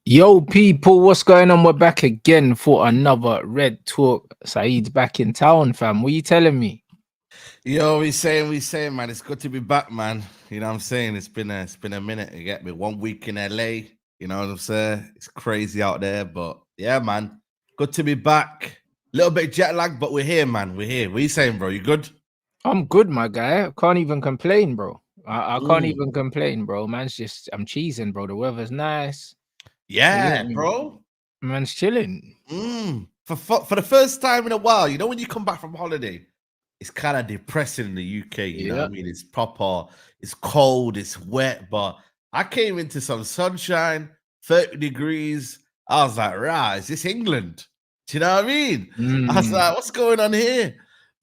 Yo, people, what's going on? We're back again for another Red Talk. Saeed's back in town, fam. What are you telling me? Yo, we saying, man. It's good to be back, man. You know what I'm saying? It's been a minute. You get me? 1 week in LA. You know what I'm saying? It's crazy out there, but yeah, man. Good to be back. Little bit jet lag, but we're here, man. We're here. What are you saying, bro? You good? I'm good, my guy. I can't even complain, bro. I can't Mm. even complain, bro. I'm cheesing, bro. The weather's nice. You get Yeah, me? bro. Man's chilling. For the first time in a while, you know when you come back from holiday, it's kind of depressing in the UK. You know what Yeah. I mean? It's proper. It's cold. It's wet. But I came into some sunshine, 30 degrees. I was like, right, is this England? Do you know what I mean? I was Mm. like, what's going on here?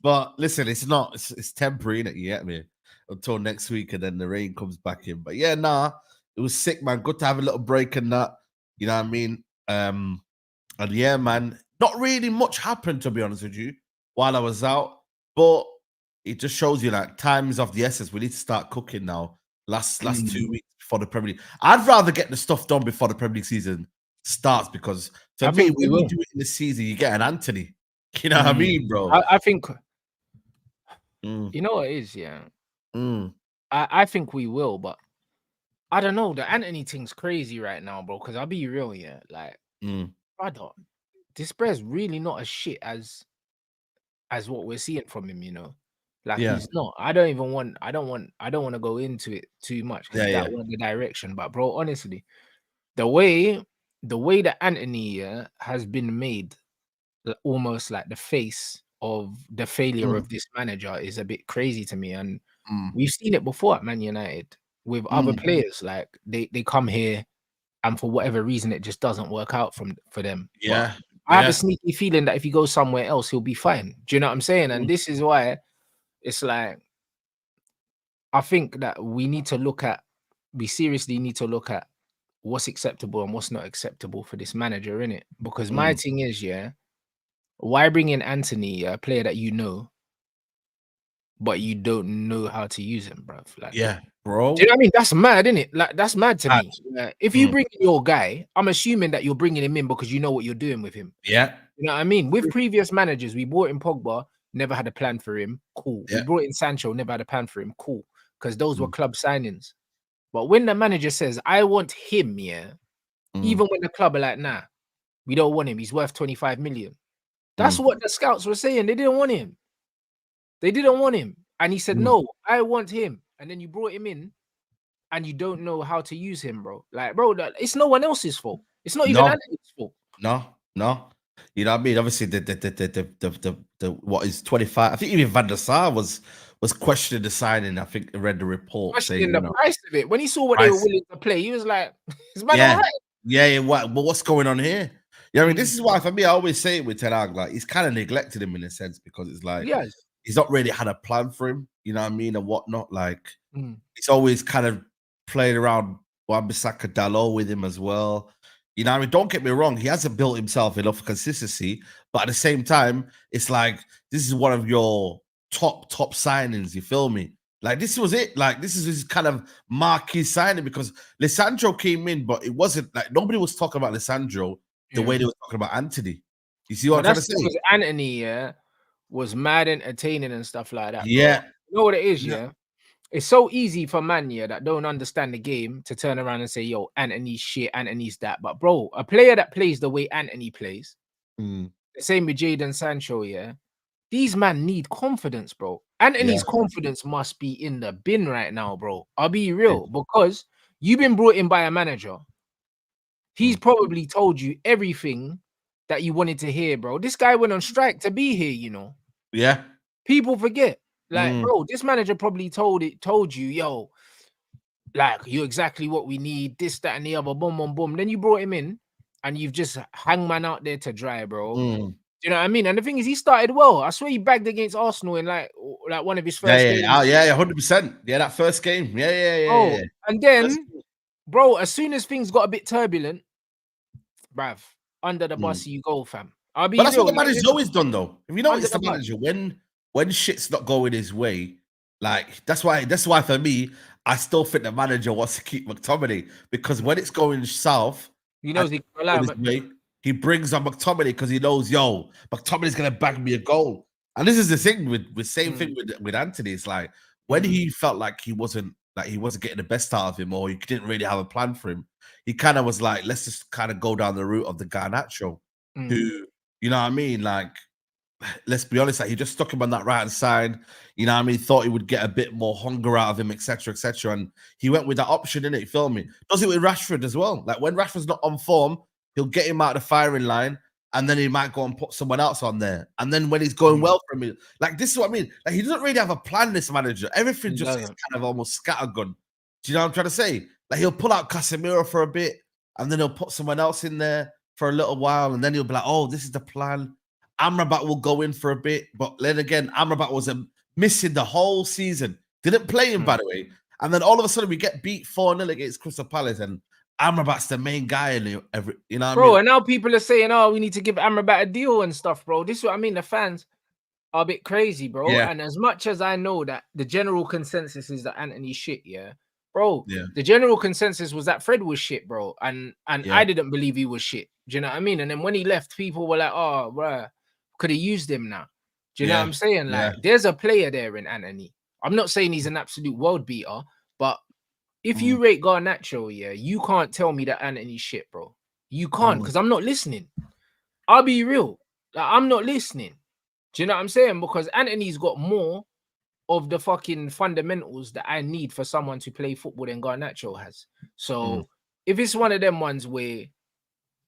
But listen, it's not. It's temporary, innit? You get me? Until next week, and then the rain comes back in. But yeah, nah, it was sick, man. Good to have a little break and that. You know what I mean? And yeah, man, not really much happened, to be honest with you, while I was out. But it just shows you like time is of the essence. We need to start cooking now. Last 2 weeks before the Premier League. I'd rather get the stuff done before the Premier League season starts because to I me, think we when you will. do it in the season, you get an Antony. You know what I mean, bro? I think Mm, you know what it is, yeah. mm, I think we will, but I don't know. The Antony thing's crazy right now, bro. Because I'll be real, yeah. Like, mm. brother, this bear's really not as shit as what we're seeing from him, you know. Like Yeah, he's not. I don't want to go into it too much yeah, because yeah. that wasn't the direction. But bro, honestly, the way that Antony has been made almost like the face of the failure Mm, of this manager is a bit crazy to me. And mm, we've seen it before at Man United with other mm. players. Like they come here and for whatever reason it just doesn't work out for them. But Yeah, I have a yeah. sneaky feeling that if he goes somewhere else, he'll be fine. Do you know what I'm saying? And Mm, this is why it's like I think that we seriously need to look at what's acceptable and what's not acceptable for this manager, in it. Because my mm. thing is, yeah, why bring in Antony, a player that you know, but you don't know how to use him, bruv? Like, Yeah, do you know bro. what I mean? That's mad, isn't it? Like, that's mad to Mad. me. Like, if you Mm. bring in your guy, I'm assuming that you're bringing him in because you know what you're doing with him. Yeah, You know what I mean? With previous managers, we brought in Pogba, never had a plan for him. Cool. We yeah. brought in Sancho, never had a plan for him. Cool. Because those were Mm, club signings. But when the manager says, I want him, yeah, mm, even when the club are like, nah, we don't want him. He's worth 25 million. That's mm. what the scouts were saying. They didn't want him. They didn't want him. And he said, Mm. no, I want him. And then you brought him in and you don't know how to use him, bro. Like, bro, it's no one else's fault. It's not even No, Anthony's fault. no. You know what I mean? Obviously, the what is 25? I think even Van der Sar was questioning the signing. I think I read the report saying, Questioning you the know, price of it. When he saw what they were price. willing to play, he was like, is man all Yeah, right? yeah. What? But what's going on here? Yeah, I mean, Mm, this is why for me, I always say it with Ten Hag, like he's kind of neglected him in a sense because it's like yes. he's not really had a plan for him. You know what I mean, and whatnot. Like Mm. he's always kind of played around Wan-Bissaka Diallo with him as well. You know, I mean, don't get me wrong, he hasn't built himself enough consistency, but at the same time, it's like this is one of your top signings. You feel me? Like this was it. Like this is his kind of marquee signing because Lisandro came in, but it wasn't like nobody was talking about Lisandro the way Yeah. they were talking about Antony. You see what But I'm trying to that's say? because Anthony, yeah, was mad entertaining and stuff like that, bro. Yeah, You know what it is, yeah, yeah? It's so easy for man, yeah, that don't understand the game to turn around and say, yo, Anthony's shit, Anthony's that. But bro, a player that plays the way Anthony plays, mm, the same with Jadon Sancho, yeah. These man need confidence, bro. yeah, Anthony's confidence must be in the bin right now, bro. I'll be yeah, real, because you've been brought in by a manager. He's mm, probably told you everything that you wanted to hear, bro. This guy went on strike to be here, you know. yeah, People forget. Like, mm, bro, this manager probably told you, yo, like, you're exactly what we need, this, that, and the other, boom, boom, boom. Then you brought him in and you've just hang man out there to dry, bro. mm. Do you know what I mean? And the thing is, he started well. I swear he bagged against Arsenal in like one of his Yeah, first yeah, games. yeah, yeah, 100%. Yeah, that first game. Yeah, yeah, yeah, Oh, yeah. and First then, game. bro, as soon as things got a bit turbulent, bruv, under the Mm. bus you go, fam. I'll But be that's what real. the Like, manager's always done, though. If you under notice the the bus. manager, when shit's not going his way, like that's why for me, I still think the manager wants to keep McTominay because when it's going south, He knows he can rely on on his way. He brings on McTominay because he knows, McTominay's gonna bag me a goal. And this is the thing with same thing with Antony. It's like when he felt like he wasn't getting the best out of him, or he didn't really have a plan for him, he kind of was like, let's just kind of go down the route of the Garnacho, who, you know what I mean? Like, let's be honest, like he just stuck him on that right hand side. You know what I mean? Thought he would get a bit more hunger out of him, etc., etc. And he went with that option, innit? You feel me? Does it with Rashford as well. Like when Rashford's not on form, he'll get him out of the firing line, and then he might go and put someone else on there. And then when he's going well for me, like this is what I mean. Like he doesn't really have a plan, this manager. Everything just is kind of almost scattergun. Do you know what I'm trying to say? Like he'll pull out Casemiro for a bit, and then he'll put someone else in there for a little while, and then he'll be like, oh, this is the plan. Amrabat will go in for a bit, but then again, Amrabat was missing the whole season. Didn't play him, by the way. And then all of a sudden, we get beat 4-0 against Crystal Palace, and Amrabat's the main guy in every, you know what I mean? And now people are saying, oh, we need to give Amrabat a deal and stuff, bro. This is what I mean. The fans are a bit crazy, bro. Yeah. And as much as I know that the general consensus is that Antony's shit, bro. Yeah. The general consensus was that Fred was shit, bro. And I didn't believe he was shit. Do you know what I mean? And then when he left, people were like, oh, bro, could have used him now. Do you know what I'm saying? Like, there's a player there in Antony. I'm not saying he's an absolute world beater, but if you rate Garnacho, you can't tell me that Antony's shit, bro. You can't, because I'm not listening. I'll be real. Like, I'm not listening. Do you know what I'm saying? Because Antony's got more of the fucking fundamentals that I need for someone to play football than Garnacho has. So if it's one of them ones where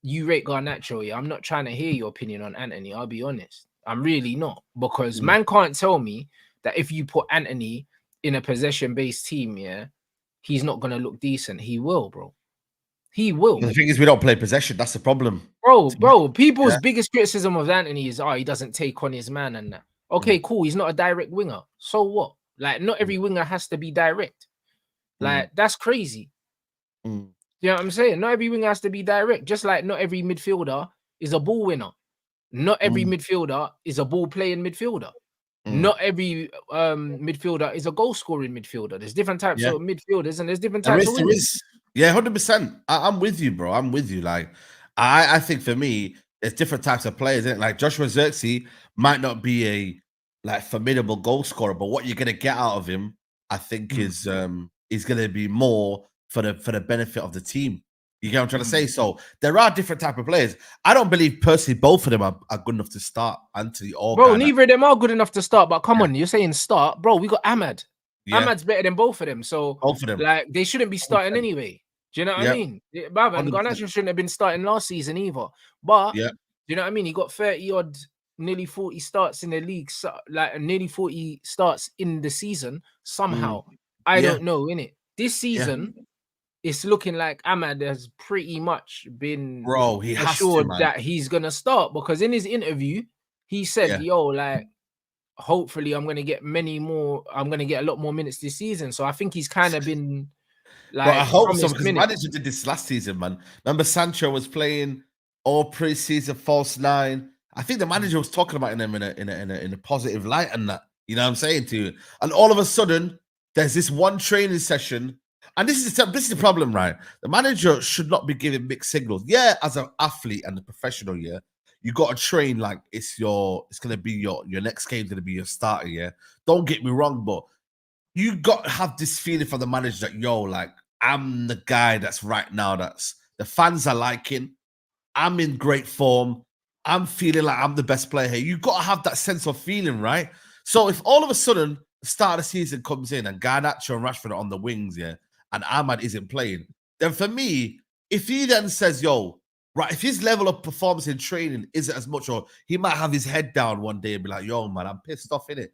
you rate Garnacho, I'm not trying to hear your opinion on Antony. I'll be honest. I'm really not. Because man can't tell me that if you put Antony in a possession-based team, he's not going to look decent. He will, bro. He will. The thing is, we don't play possession. That's the problem. Bro, people's biggest criticism of Antony is, he doesn't take on his man and that. Okay, cool. He's not a direct winger. So what? Like, not every winger has to be direct. Like, that's crazy. You know what I'm saying? Not every winger has to be direct. Just like not every midfielder is a ball winner. Not every midfielder is a ball-playing midfielder. Not every midfielder is a goal-scoring midfielder. There's different types of midfielders and there's different types of winners. Yeah, 100%. I'm with you, bro. I'm with you. Like, I think for me, there's different types of players. Isn't it? Like Joshua Zirkzee might not be a formidable goal scorer, but what you're gonna get out of him, I think, is gonna be more for the benefit of the team. You get what I'm trying to say? So there are different type of players. I don't believe personally both of them are good enough to start. Antony or bro, neither of them are good enough to start. But come on, you're saying start, bro. We got Ahmad. Ahmad's better than both of them. So both of them, like, they shouldn't be starting anyway. Do you know what I mean? And Garnacho shouldn't have been starting last season either. But do you know what I mean? He got 30 odd, nearly 40 starts in the league, like nearly 40 starts in the season somehow. I don't know, innit? This season, it's looking like Ahmad has pretty much been assured that he's gonna start, because in his interview, he said, yo, like, hopefully I'm gonna get a lot more minutes this season. So I think he's kind of been like, I hope so, because the manager did this last season, man. Remember Sancho was playing all pre-season false 9. I think the manager was talking about him in a positive light and that. You know what I'm saying to you? And all of a sudden, there's this one training session. And this is the problem, right? The manager should not be giving mixed signals. Yeah, as an athlete and a professional, you got to train like it's gonna be your next game's gonna be your starter. Don't get me wrong, but you got to have this feeling for the manager that, yo, like, I'm the guy that's right now, that's the fans are liking. I'm in great form. I'm feeling like I'm the best player here. You got to have that sense of feeling, right? So if all of a sudden the start of the season comes in and Garnacho and Rashford are on the wings, and Ahmad isn't playing, then for me, if he then says, yo, right, if his level of performance in training isn't as much, or he might have his head down one day and be like, yo, man, I'm pissed off, innit?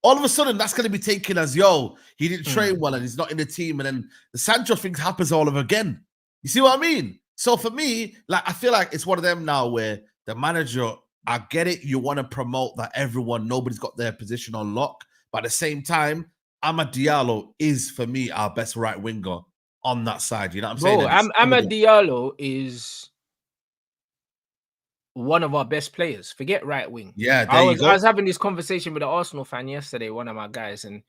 All of a sudden, that's going to be taken as, yo, he didn't train well and he's not in the team. And then the Sancho thing happens all over again. You see what I mean? So for me, like, I feel like it's one of them now where the manager, I get it, you want to promote that nobody's got their position on lock. But at the same time, Amad Diallo is, for me, our best right winger on that side. You know what I'm saying? Amad Diallo is one of our best players. Forget right wing. Yeah, I was having this conversation with an Arsenal fan yesterday, one of my guys, and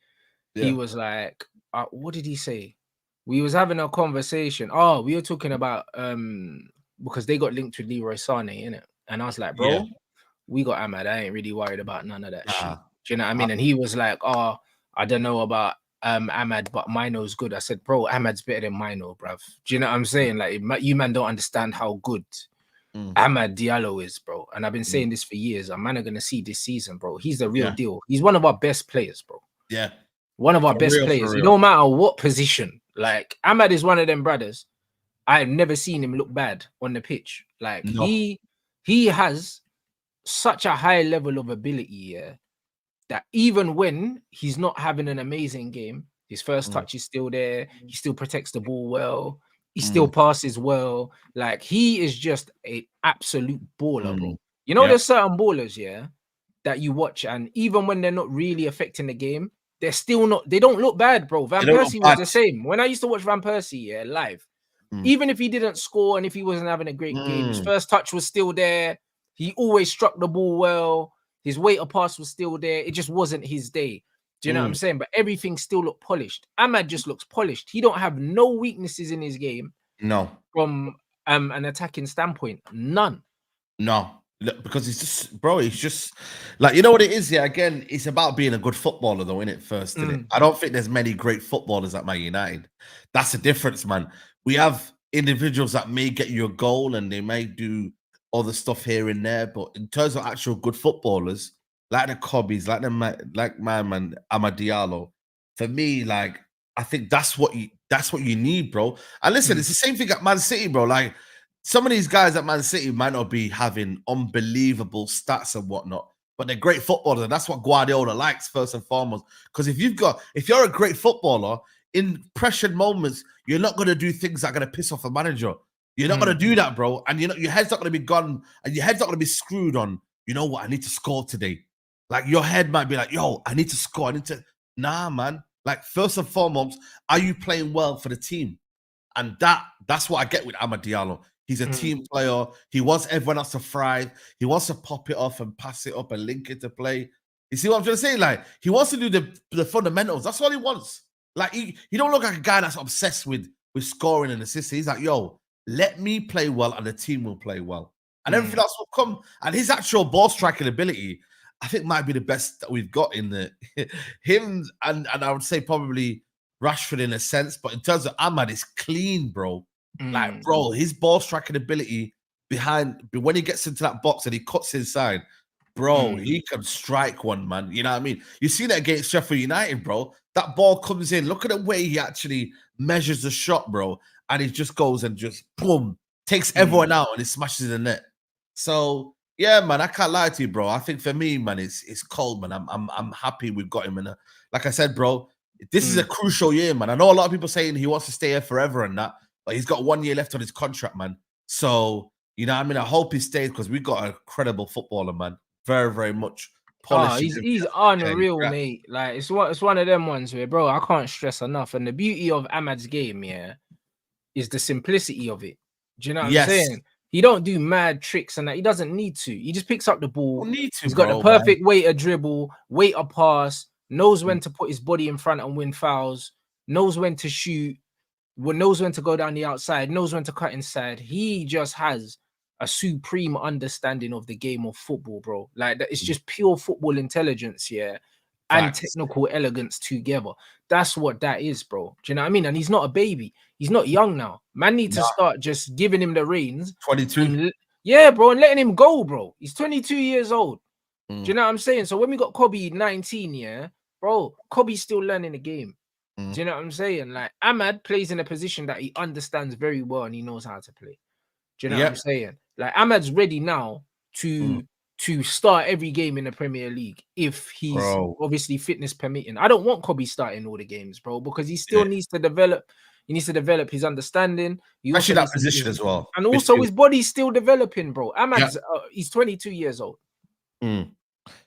he was like, what did he say? We was having a conversation. Oh, we were talking about because they got linked with Leroy Sané, innit? And I was like, bro, we got Ahmad. I ain't really worried about none of that shit. Do you know what I mean? And he was like, oh, I don't know about Ahmad, but Mino's good. I said, bro, Ahmad's better than Mino, bruv. Do you know what I'm saying? Like, you man don't understand how good Ahmad Diallo is, bro. And I've been saying this for years. A man are gonna see this season, bro. He's the real deal. He's one of our best players, bro. Yeah. One of our best players. No matter what position. Like, Ahmad is one of them brothers. I've never seen him look bad on the pitch. Like, he has such a high level of ability, that even when he's not having an amazing game, his first touch is still there. He still protects the ball well. He still passes well. Like, he is just an absolute baller, bro. You know, there's certain ballers, that you watch, and even when they're not really affecting the game, they're still not, they don't look bad, bro. Van Persie was the same. When I used to watch Van Persie, live, even if he didn't score and if he wasn't having a great game, his first touch was still there. He always struck the ball well. His weight of pass was still there. It just wasn't his day. Do you know what I'm saying? But everything still looked polished. Ahmad just looks polished. He don't have no weaknesses in his game. No. From an attacking standpoint. None. No. Because he's just, bro, he's just, like, you know what it is? Yeah, again, it's about being a good footballer, though, innit? First, innit? I don't think there's many great footballers at Man United. That's the difference, man. We have individuals that may get you a goal and they may do other stuff here and there, but in terms of actual good footballers, like the Cobbies, like my man Amad Diallo, for me, like, I think that's what you need, bro. And listen, it's the same thing at Man City, bro. Like, some of these guys at Man City might not be having unbelievable stats and whatnot, but they're great footballers, and that's what Guardiola likes first and foremost. Because if you're a great footballer, in pressured moments, you're not going to do things that are going to piss off a manager. You're not going to do that, bro. And your head's not going to be gone, and your head's not going to be screwed on, you know what, I need to score today. Like, your head might be like, yo, I need to score. Nah, man. Like, first and foremost, are you playing well for the team? And that's what I get with Amad Diallo. He's a team player. He wants everyone else to thrive. He wants to pop it off and pass it up and link it to play. You see what I'm trying to say? Like, he wants to do the fundamentals. That's all he wants. Like, he don't look like a guy that's obsessed with scoring and assisting. He's like, yo, let me play well and the team will play well. And everything else will come. And his actual ball striking ability, I think, might be the best that we've got in the him and I would say probably Rashford in a sense. But in terms of Ahmad, it's clean, bro. Like, bro, his ball striking ability when he gets into that box and he cuts inside, bro, he can strike one, man. You know what I mean? You see that against Sheffield United, bro. That ball comes in. Look at the way he actually measures the shot, bro. And he just goes and just boom, takes everyone out and he smashes the net. So yeah, man, I can't lie to you, bro. I think for me, man, it's cold, man. I'm happy we've got him in a, like I said, bro. This is a crucial year, man. I know a lot of people saying he wants to stay here forever and that, but he's got 1 year left on his contract, man. So, you know, I mean, I hope he stays because we've got a credible footballer, man. Very, very much polished. He's unreal, mate. Like, it's one of them ones where, bro, I can't stress enough. And the beauty of Ahmad's game, is the simplicity of it. Do you know what I'm saying? He don't do mad tricks and that. He doesn't need to. He just picks up the ball. He's got the perfect weight of dribble, weight of pass, knows when to put his body in front and win fouls, knows when to shoot, knows when to go down the outside, knows when to cut inside. He just has a supreme understanding of the game of football, bro. Like, that, it's just pure football intelligence, and technical elegance together. That's what that is, bro. Do you know what I mean? And he's not a baby. He's not young now. Man needs to start just giving him the reins. 22. Yeah, bro, and letting him go, bro. He's 22 years old. Do you know what I'm saying? So when we got Kobe 19, bro, Kobe's still learning the game. Do you know what I'm saying? Like, Ahmad plays in a position that he understands very well and he knows how to play. Do you know what I'm saying? Like, Ahmad's ready now to start every game in the Premier League if he's obviously fitness permitting. I don't want Kobe starting all the games, bro, because he still needs to develop. He needs to develop his understanding. Especially that position as well. And also his body's still developing, bro. Ahmad's he's 22 years old.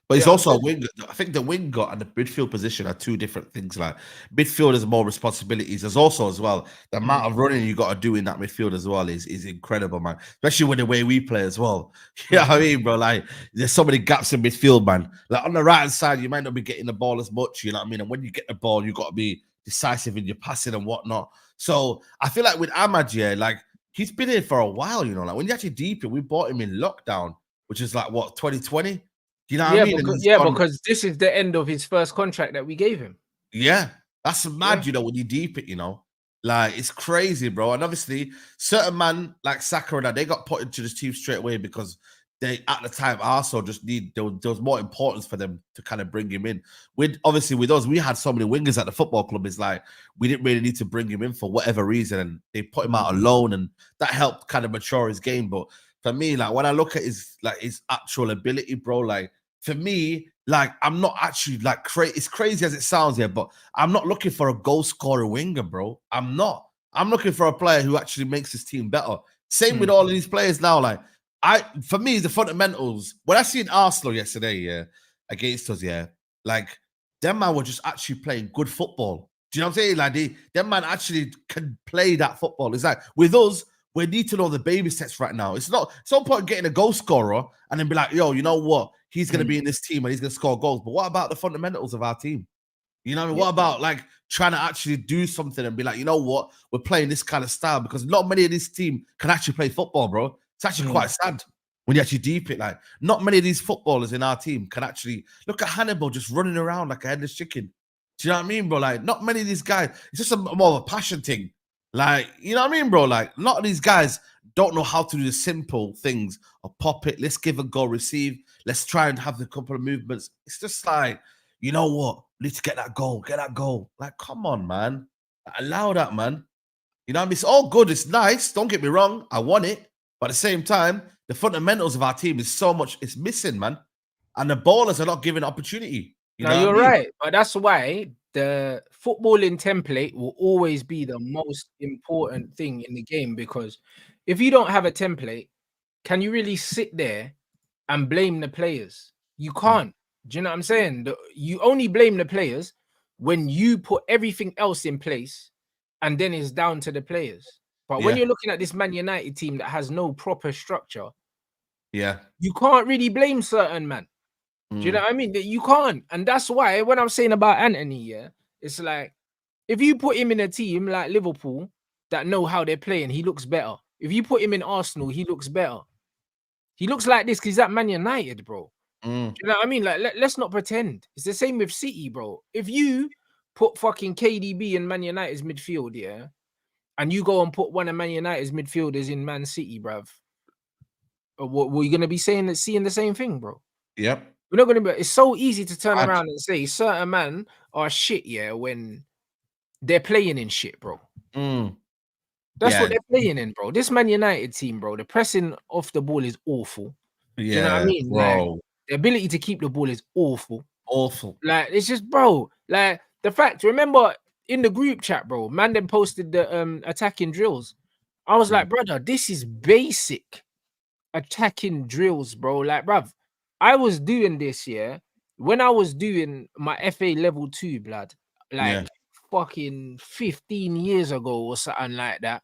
But he's also a winger. I think the winger and the midfield position are two different things. Like, midfield has more responsibilities. There's also as well the amount of running you got to do in that midfield as well is incredible, man. Especially with the way we play as well. You know what I mean, bro? Like, there's so many gaps in midfield, man. Like, on the right hand side, you might not be getting the ball as much. You know what I mean? And when you get the ball, you got to be decisive in your passing and whatnot. So I feel like with Ahmad, like, he's been here for a while, you know. Like when you actually deep it, we bought him in lockdown, which is like what 2020. You know what I mean? Because this is the end of his first contract that we gave him. Yeah, that's mad, you know, when you deep it, you know. Like it's crazy, bro. And obviously, certain man like Saka and that, they got put into this team straight away because they at the time also just there was more importance for them to kind of bring him in. With us, we had so many wingers at the football club. It's like we didn't really need to bring him in for whatever reason, and they put him out alone, and that helped kind of mature his game. But for me, like when I look at his actual ability, bro, like for me, like I'm not actually like it's crazy as it sounds here, but I'm not looking for a goal scorer winger, bro. I'm not. I'm looking for a player who actually makes his team better. Same with all of these players now. Like for me, the fundamentals. When I seen Arsenal yesterday, against us, like them man were just actually playing good football. Do you know what I'm saying? Like them man actually can play that football. It's like with us, we need to know the baby steps right now. It's no point getting a goal scorer and then be like, yo, you know what? He's going to be in this team and he's going to score goals. But what about the fundamentals of our team? You know what I mean? What about like trying to actually do something and be like, you know what? We're playing this kind of style because not many of this team can actually play football, bro. It's actually quite sad when you actually deep it. Like not many of these footballers in our team can actually look at Hannibal just running around like a headless chicken. Do you know what I mean, bro? Like not many of these guys. It's just more of a passion thing. Like, you know what I mean, bro? Like a lot of these guys don't know how to do the simple things of pop it. Let's give a go, receive. Let's try and have the couple of movements. It's just like, you know what? We need to get that goal. Get that goal. Like, come on, man. Allow that, man. You know what I mean? It's all good. It's nice. Don't get me wrong. I want it. But at the same time, the fundamentals of our team is so much, it's missing, man. And the ballers are not given opportunity. You're right. But that's why the footballing template will always be the most important thing in the game, because if you don't have a template, can you really sit there and blame the players? You can't. Do you know what I'm saying? You only blame the players when you put everything else in place and then it's down to the players. But when you're looking at this Man United team that has no proper structure, you can't really blame certain man. Do you know what I mean? That you can't. And that's why when I'm saying about Antony, it's like if you put him in a team like Liverpool that know how they're playing, he looks better. If you put him in Arsenal, he looks better. He looks like this because he's at Man United, bro. Do you know what I mean? Like, let's not pretend. It's the same with City, bro. If you put fucking KDB in Man United's midfield, and you go and put one of Man United's midfielders in Man City, bruv, what were you going to be seeing the same thing, bro? Yep. We're not going to be. It's so easy to turn around and say certain man are shit, when they're playing in shit, bro. That's what they're playing in, bro. This Man United team, bro, the pressing off the ball is awful. Do you know what I mean? Bro. Like, the ability to keep the ball is awful. Awful. Like, it's just, bro, like the fact, remember in the group chat, bro, man then posted the attacking drills. I was like, brother, this is basic attacking drills, bro. Like, bruv, I was doing this, when I was doing my FA level 2, blood, like fucking 15 years ago or something like that.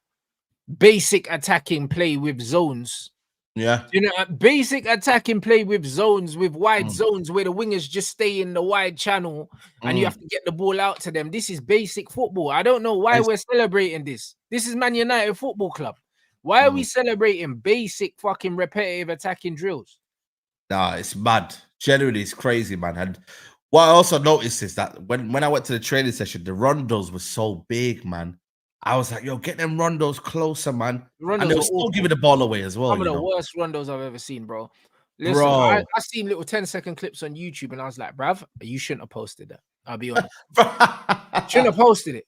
Basic attacking play with zones. Yeah. You know, basic attacking play with zones, with wide zones where the wingers just stay in the wide channel and you have to get the ball out to them. This is basic football. I don't know why we're celebrating this. This is Man United Football Club. Why are we celebrating basic fucking repetitive attacking drills? Nah, it's mad. Generally, it's crazy, man. And what I also noticed is that when I went to the training session, the rondos were so big, man. I was like, yo, get them rondos closer, man. And they were still giving the ball away as well. Some of the worst rondos I've ever seen, bro. Listen, I seen little 10-second clips on YouTube and I was like, bruv, you shouldn't have posted that. I'll be honest. Shouldn't have posted it.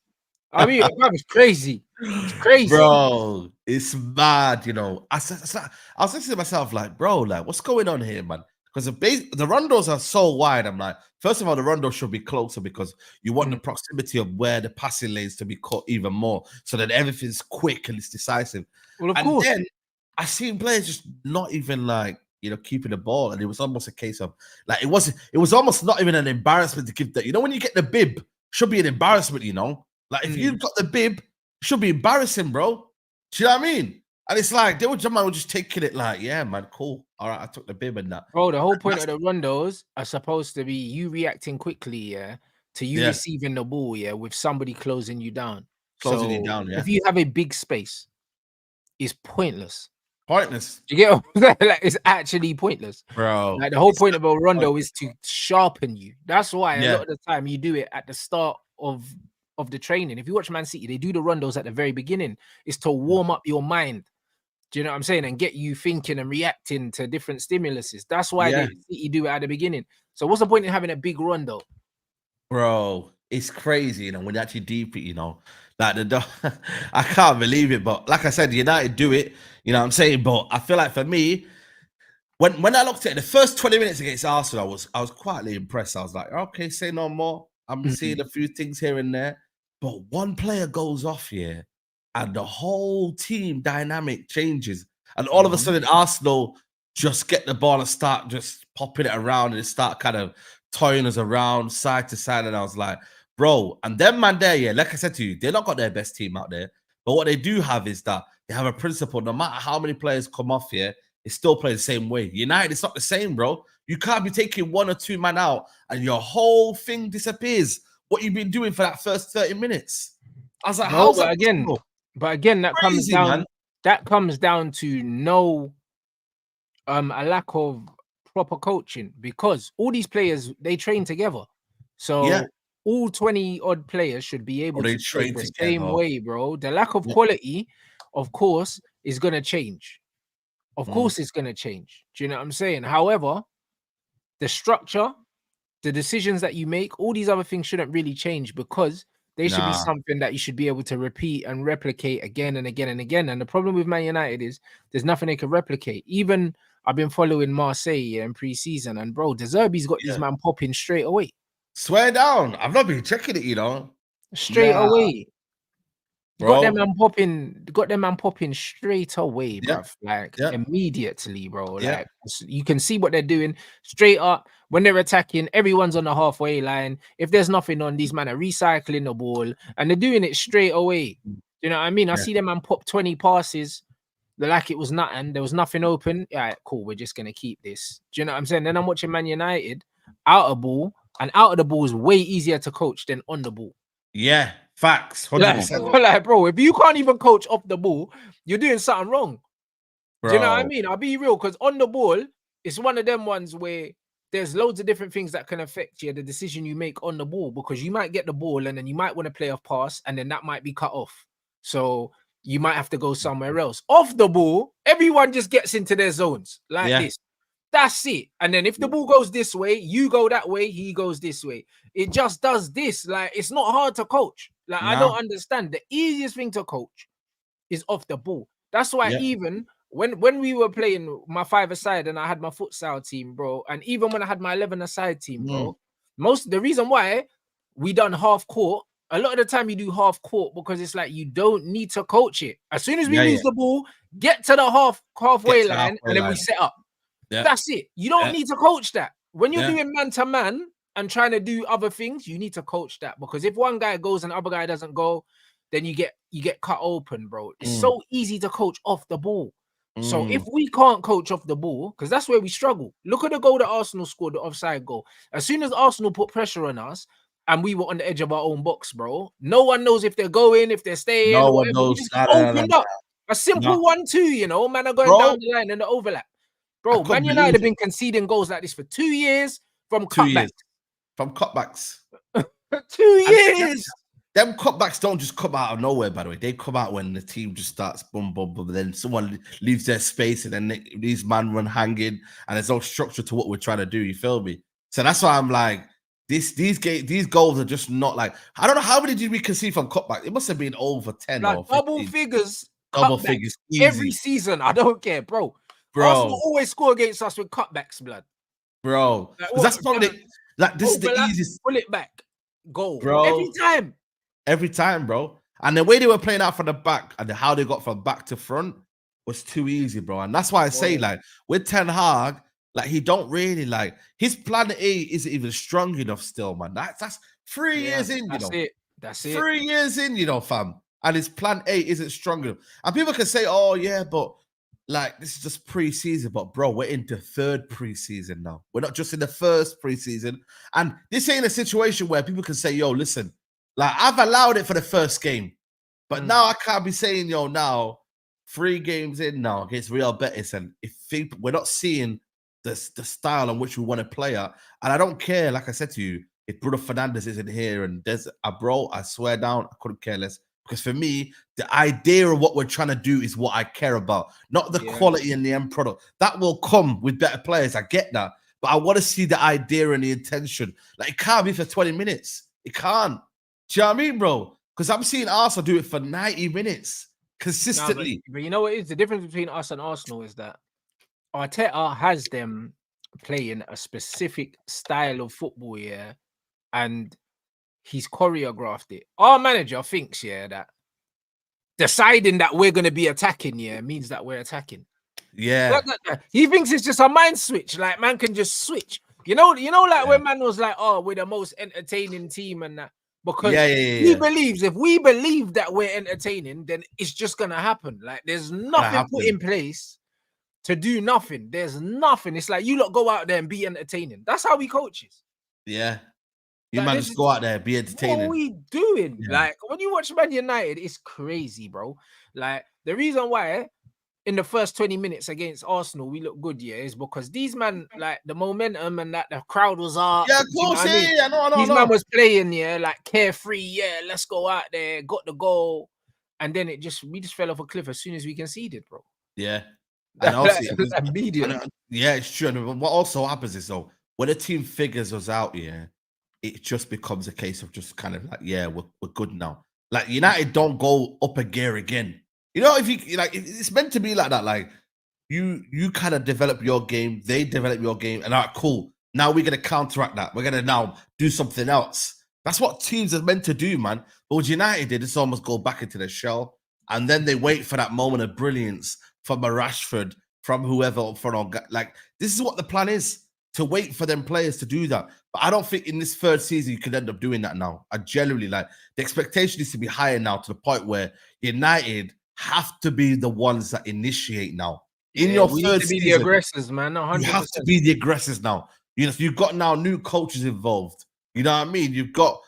I mean, bruv, it's crazy. It's crazy. Bro, it's mad, you know. I was thinking to myself, like, bro, like, what's going on here, man? Because the rondos are so wide. I'm like, first of all, the rondo should be closer because you want the proximity of where the passing lanes to be cut even more, so that everything's quick and it's decisive. Well, of course. Then I seen players just not even like, you know, keeping the ball, and it was almost a case of like it was almost not even an embarrassment to give that. You know, when you get the bib, should be an embarrassment. You know, like if you've got the bib, it should be embarrassing, bro. Do you know what I mean? And it's like they were just taking it like, yeah, man, cool. All right, I took the bib and that. Bro, the whole point of the rondos are supposed to be you reacting quickly, to you receiving the ball, with somebody closing you down. Closing you down, if you have a big space, is pointless. Pointless. Do you get what I'm saying? Like, it's actually pointless, bro. Like the whole point of a rondo is to sharpen you. That's why a lot of the time you do it at the start of the training. If you watch Man City, they do the rondos at the very beginning. It's to warm up your mind. Do you know what I'm saying? And get you thinking and reacting to different stimuluses. That's why City do it at the beginning. So what's the point in having a big rondo? Bro, it's crazy, when you actually deep it, like I can't believe it. But like I said, United do it, what I'm saying? But I feel like for me, when I looked at it, the first 20 minutes against Arsenal, I was quietly impressed. I was like, okay, say no more. I'm seeing a few things here and there. But one player goes off here and the whole team dynamic changes. And all of a sudden, Arsenal just get the ball and start just popping it around and start kind of toying us around side to side. And I was like, bro, and them man there, like I said to you, they're not got their best team out there. But what they do have is that they have a principle. No matter how many players come off here, they still play the same way. United, it's not the same, bro. You can't be taking one or two man out and your whole thing disappears. What you've been doing for that first 30 minutes. I was like, how's that possible? But again, that comes down to a lack of proper coaching, because all these players, they train together. So all 20 odd players should be able to train the same way, bro. The lack of quality, of course, is gonna change. Of course, it's gonna change. Do you know what I'm saying? However, the structure, the decisions that you make, all these other things shouldn't really change, because they should be something that you should be able to repeat and replicate again and again and again. And the problem with Man United is there's nothing they can replicate. Even I've been following Marseille in pre-season, and bro, De Zerbi's got these man popping straight away. Swear down. I've not been checking it, Straight away. Bro. Got them man popping straight away, bruv. Like immediately, bro. Like you can see what they're doing straight up. When they're attacking, everyone's on the halfway line. If there's nothing on, these men are recycling the ball and they're doing it straight away. You know what I mean? I see them man pop 20 passes. They're like it was nothing. There was nothing open. Yeah, cool. We're just gonna keep this. Do you know what I'm saying? Then I'm watching Man United out of ball, and out of the ball is way easier to coach than on the ball. Yeah, facts. 100%. Like, bro, if you can't even coach off the ball, you're doing something wrong. Bro. Do you know what I mean? I'll be real, because on the ball, it's one of them ones where there's loads of different things that can affect you, the decision you make on the ball, because you might get the ball and then you might want to play off pass and then that might be cut off. So you might have to go somewhere else. Off the ball, everyone just gets into their zones like this. That's it. And then if the ball goes this way, you go that way, he goes this way. It just does this. Like, it's not hard to coach. Like, I don't understand. The easiest thing to coach is off the ball. That's why even when we were playing my 5-a-side and I had my futsal team, bro, and even when I had my 11-a-side team, bro, the reason why we done half court, a lot of the time you do half court because it's like you don't need to coach it. As soon as we lose the ball, get to the halfway line and then we set up. That's it. You don't need to coach that. When you're doing man-to-man and trying to do other things, you need to coach that, because if one guy goes and the other guy doesn't go, then you get cut open, bro. It's so easy to coach off the ball. So if we can't coach off the ball, because that's where we struggle. Look at the goal that Arsenal scored, the offside goal. As soon as Arsenal put pressure on us and we were on the edge of our own box, bro, no one knows if they're going, if they're staying. No one knows. Opened up. A simple 1-2, man are going down the line in the overlap. Bro, Man United have been conceding goals like this for 2 years from cutbacks. From cutbacks. 2 years. Them cutbacks don't just come out of nowhere, by the way. They come out when the team just starts boom, boom, boom. Then someone leaves their space and then these man run hanging and there's no structure to what we're trying to do. You feel me? So that's why I'm like, these goals are just not like, I don't know how many did we concede from cutback. It must have been over 10 like or 15. Double figures. Double figures. Easy. Every season. I don't care, bro. Arsenal always score against us with cutbacks, blood. Bro. Like, that's probably this is the easiest. Pull it back. Goal. Bro. Every time, bro. And the way they were playing out from the back and how they got from back to front was too easy, bro. And that's why I say, like, with Ten Hag, like, he don't really, like, his plan A isn't even strong enough still, man. That's 3 years in, That's it. 3 years in, fam. And his plan A isn't strong enough. And people can say, oh, yeah, but like, this is just pre-season. But, bro, we're into third pre-season now. We're not just in the first pre-season. And this ain't a situation where people can say, yo, listen, like, I've allowed it for the first game. But now I can't be saying, yo, now, 3 games in now against Real Betis, and if we're not seeing the style on which we want to play at, and I don't care, like I said to you, if Bruno Fernandes isn't here and there's a bro, I swear down, I couldn't care less. Because for me, the idea of what we're trying to do is what I care about, not the quality and the end product. That will come with better players. I get that. But I want to see the idea and the intention. Like, it can't be for 20 minutes. It can't. Do you know what I mean, bro? Because I'm seeing Arsenal do it for 90 minutes consistently. But you know what is the difference between us and Arsenal is that Arteta has them playing a specific style of football, and he's choreographed it. Our manager thinks, that deciding that we're going to be attacking, means that we're attacking. Yeah. He thinks it's just a mind switch. Like, man can just switch. You know, like when man was like, oh, we're the most entertaining team and that. Because he believes, if we believe that we're entertaining, then it's just going to happen. Like, there's nothing put in place to do nothing. There's nothing. It's like, you lot go out there and be entertaining. That's how he coaches. Yeah. You like, man just go out there, be entertaining. What are we doing? Yeah. Like, when you watch Man United, it's crazy, bro. Like, the reason why in the first 20 minutes against Arsenal we look good, is because these man, like, the momentum and that the crowd was up. Yeah, of course, I know. These man was playing, like, carefree, let's go out there, got the goal. And then we just fell off a cliff as soon as we conceded, bro. Yeah. And also, it's true. And what also happens is, though, when a team figures us out, it just becomes a case of just kind of like, we're good now. Like, United don't go up a gear again. You know, if you like, it's meant to be like that. Like, you kind of develop your game, they develop your game, and all right, cool. Now we're gonna counteract that. We're gonna now do something else. That's what teams are meant to do, man. But what United did is almost go back into the shell, and then they wait for that moment of brilliance from a Rashford, from whoever, like, this is what the plan is. To wait for them players to do that. But I don't think in this third season you can end up doing that now. I genuinely, like, the expectation is to be higher now, to the point where United have to be the ones that initiate now. In your third season, the aggressors, man. 100%. You have to be the aggressors now. You know, you've got now new coaches involved. You know what I mean? You've got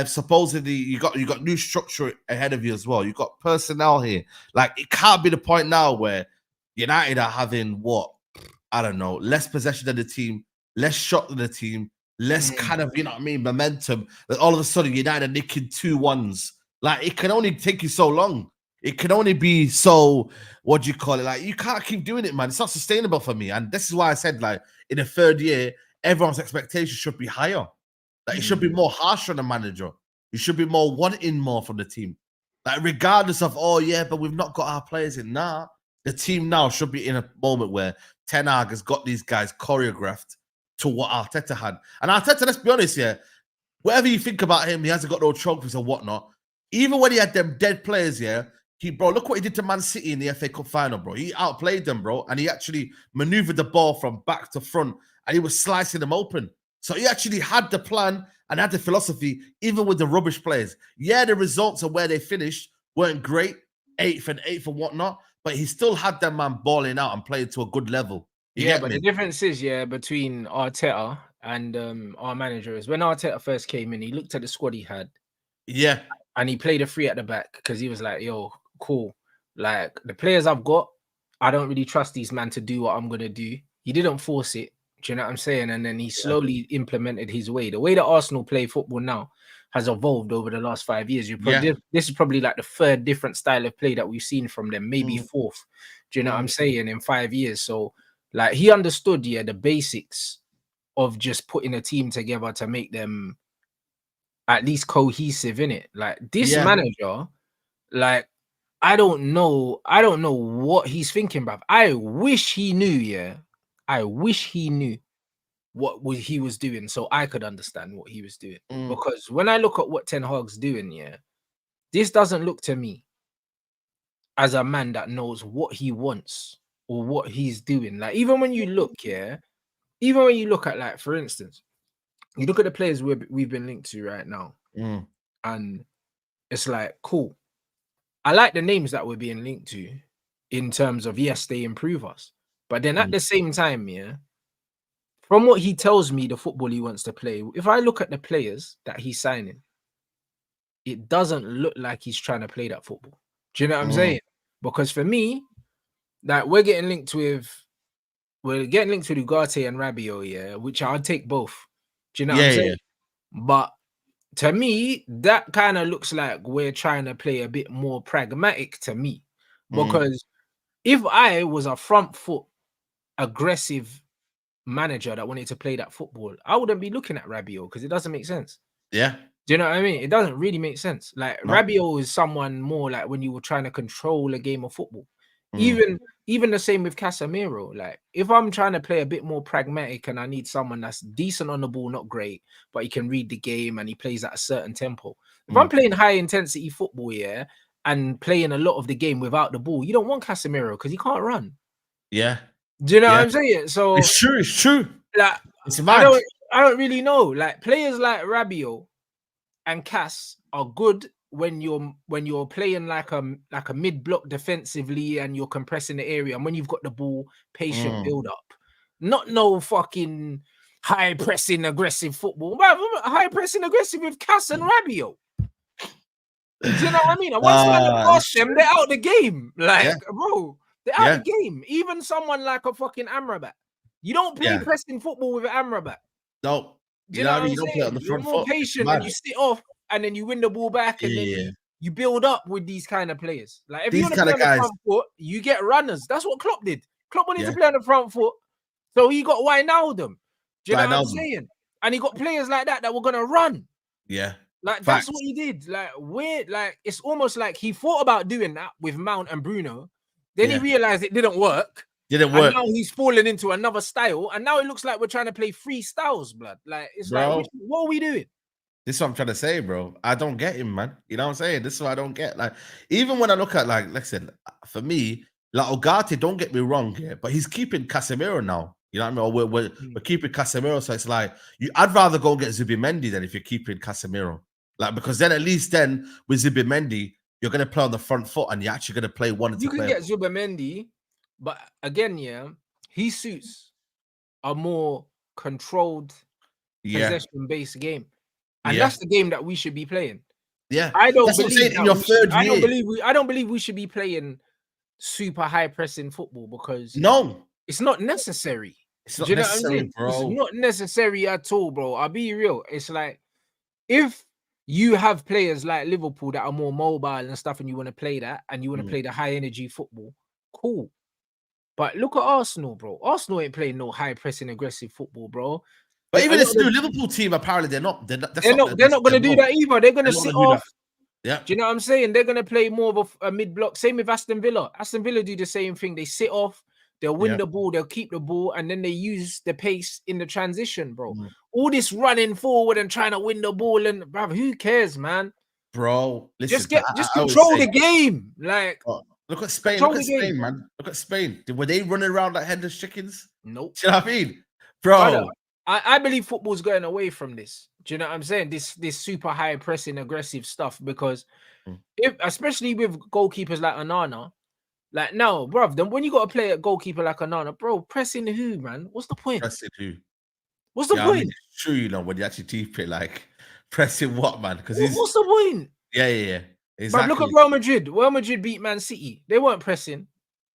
supposedly you got new structure ahead of you as well. You've got personnel here. Like, it can't be the point now where United are having I don't know, less possession than the team, less shot than the team, less kind of, you know what I mean, momentum. That all of a sudden United are nicking 2-1s. Like, it can only take you so long. It can only be so, what do you call it? Like, you can't keep doing it, man. It's not sustainable for me. And this is why I said, like, in the third year, everyone's expectations should be higher. Like, it should be more harsh on the manager. You should be more wanting more from the team. Like, regardless of, but we've not got our players in. Nah, the team now should be in a moment where Ten Hag has got these guys choreographed to what Arteta had. And Arteta, let's be honest here, whatever you think about him, he hasn't got no trophies or whatnot. Even when he had them dead players, bro, look what he did to Man City in the FA Cup final, bro. He outplayed them, bro, and he actually maneuvered the ball from back to front, and he was slicing them open. So he actually had the plan and had the philosophy, even with the rubbish players. Yeah, the results of where they finished weren't great, 8th and whatnot, but he still had that man balling out and playing to a good level. But the difference is, between Arteta and our manager is when Arteta first came in, he looked at the squad he had. Yeah. And he played a 3 at the back because he was like, yo, cool. Like, the players I've got, I don't really trust these men to do what I'm going to do. He didn't force it. Do you know what I'm saying? And then he slowly implemented his way. The way that Arsenal play football now has evolved over the last 5 years. This is probably like the 3rd different style of play that we've seen from them, maybe 4th. Do you know what I'm saying? In 5 years. So, like, he understood, the basics of just putting a team together to make them at least cohesive, in it. Like, this manager, like, I don't know what he's thinking, bruv. I wish he knew, I wish he knew what he was doing so I could understand what he was doing. Because when I look at what Ten Hag's doing, this doesn't look to me as a man that knows what he wants or what he's doing. Like, even when you look, at, like, for instance, you look at the players we've been linked to right now, and it's like, cool. I like the names that we're being linked to in terms of, yes, they improve us. But then at the same time, from what he tells me, the football he wants to play, if I look at the players that he's signing, it doesn't look like he's trying to play that football. Do you know what I'm saying? Because for me, like we're getting linked with Ugarte and Rabiot, yeah, which I'd take both. Do you know what I'm saying? But to me, that kind of looks like we're trying to play a bit more pragmatic to me. Because if I was a front foot aggressive manager that wanted to play that football, I wouldn't be looking at Rabiot because it doesn't make sense. Yeah. Do you know what I mean? It doesn't really make sense. Like Rabiot is someone more like when you were trying to control a game of football. Even the same with Casemiro. Like if I'm trying to play a bit more pragmatic and I need someone that's decent on the ball, not great, but he can read the game and he plays at a certain tempo. If I'm playing high intensity football, yeah, and playing a lot of the game without the ball, you don't want Casemiro because he can't run. Yeah. Do you know what I'm saying? So it's true. Like it's mad. I don't really know. Like players like Rabiot and Cass are good when you're playing like a mid block defensively and you're compressing the area, and when you've got the ball, patient build up, not no fucking high pressing aggressive football. High pressing aggressive with Cass and Rabiot. Do you know what I mean? And once man pass them, they're out the game. Like bro, they're out the game. Even someone like a fucking Amrabat, you don't play pressing football with Amrabat. No. Do you know what I mean? You don't play on the front foot. You're more patient and you sit off and then you win the ball back and then you build up with these kind of players. Like if you want to play on the front foot, you get runners. That's what Klopp did. Klopp wanted to play on the front foot, so he got Wijnaldum. Do you know what I'm saying? And he got players like that were gonna run. Yeah. Like that's what he did. Like weird. Like it's almost like he thought about doing that with Mount and Bruno. Then he realized it didn't work. And now he's fallen into another style, and now it looks like we're trying to play three styles, blood. Like it's like, what are we doing? This is what I'm trying to say, bro. I don't get him, man. You know what I'm saying? This is what I don't get. Like, even when I look at, like I said, for me, like Ugarte, don't get me wrong here, but he's keeping Casemiro now. You know what I mean? Or we're keeping Casemiro, so it's like I'd rather go get Zubimendi than if you're keeping Casemiro. Like, because then at least then with Zubimendi, you're gonna play on the front foot and you're actually gonna play one. You can get Zubimendi. But again, he suits a more controlled possession-based game. And that's the game that we should be playing. Yeah. I don't believe we should be playing super high pressing football because it's not necessary. It's not necessary, bro. It's not necessary at all, bro. I'll be real. It's like if you have players like Liverpool that are more mobile and stuff and you want to play that and you want to play the high energy football, cool. But look at Arsenal, bro. Arsenal ain't playing no high pressing aggressive football, bro. But even this new Liverpool team, apparently they're not going to do that either. They're going to sit off. Yeah. Do you know what I'm saying? They're going to play more of a mid block. Same with Aston Villa. Aston Villa do the same thing. They sit off. They'll win the ball. They'll keep the ball, and then they use the pace in the transition, bro. All this running forward and trying to win the ball, and bruv, who cares, man? Bro, listen, just control the game, like. Look at Spain. Look at Spain, man. Look at Spain. Were they running around like headless chickens? Nope. Do you know what I mean? Bro. I believe football's going away from this. Do you know what I'm saying? This super high pressing aggressive stuff, because especially with goalkeepers like Onana, like now, bro, then when you got to play a goalkeeper like Onana, bro, pressing who, man? What's the point? Pressing who? What's the point? I mean, it's true, you know, when you actually deep it, like pressing what, man? Because what's the point? Yeah. Exactly. But look at Real Madrid. Real Madrid beat Man City. They weren't pressing.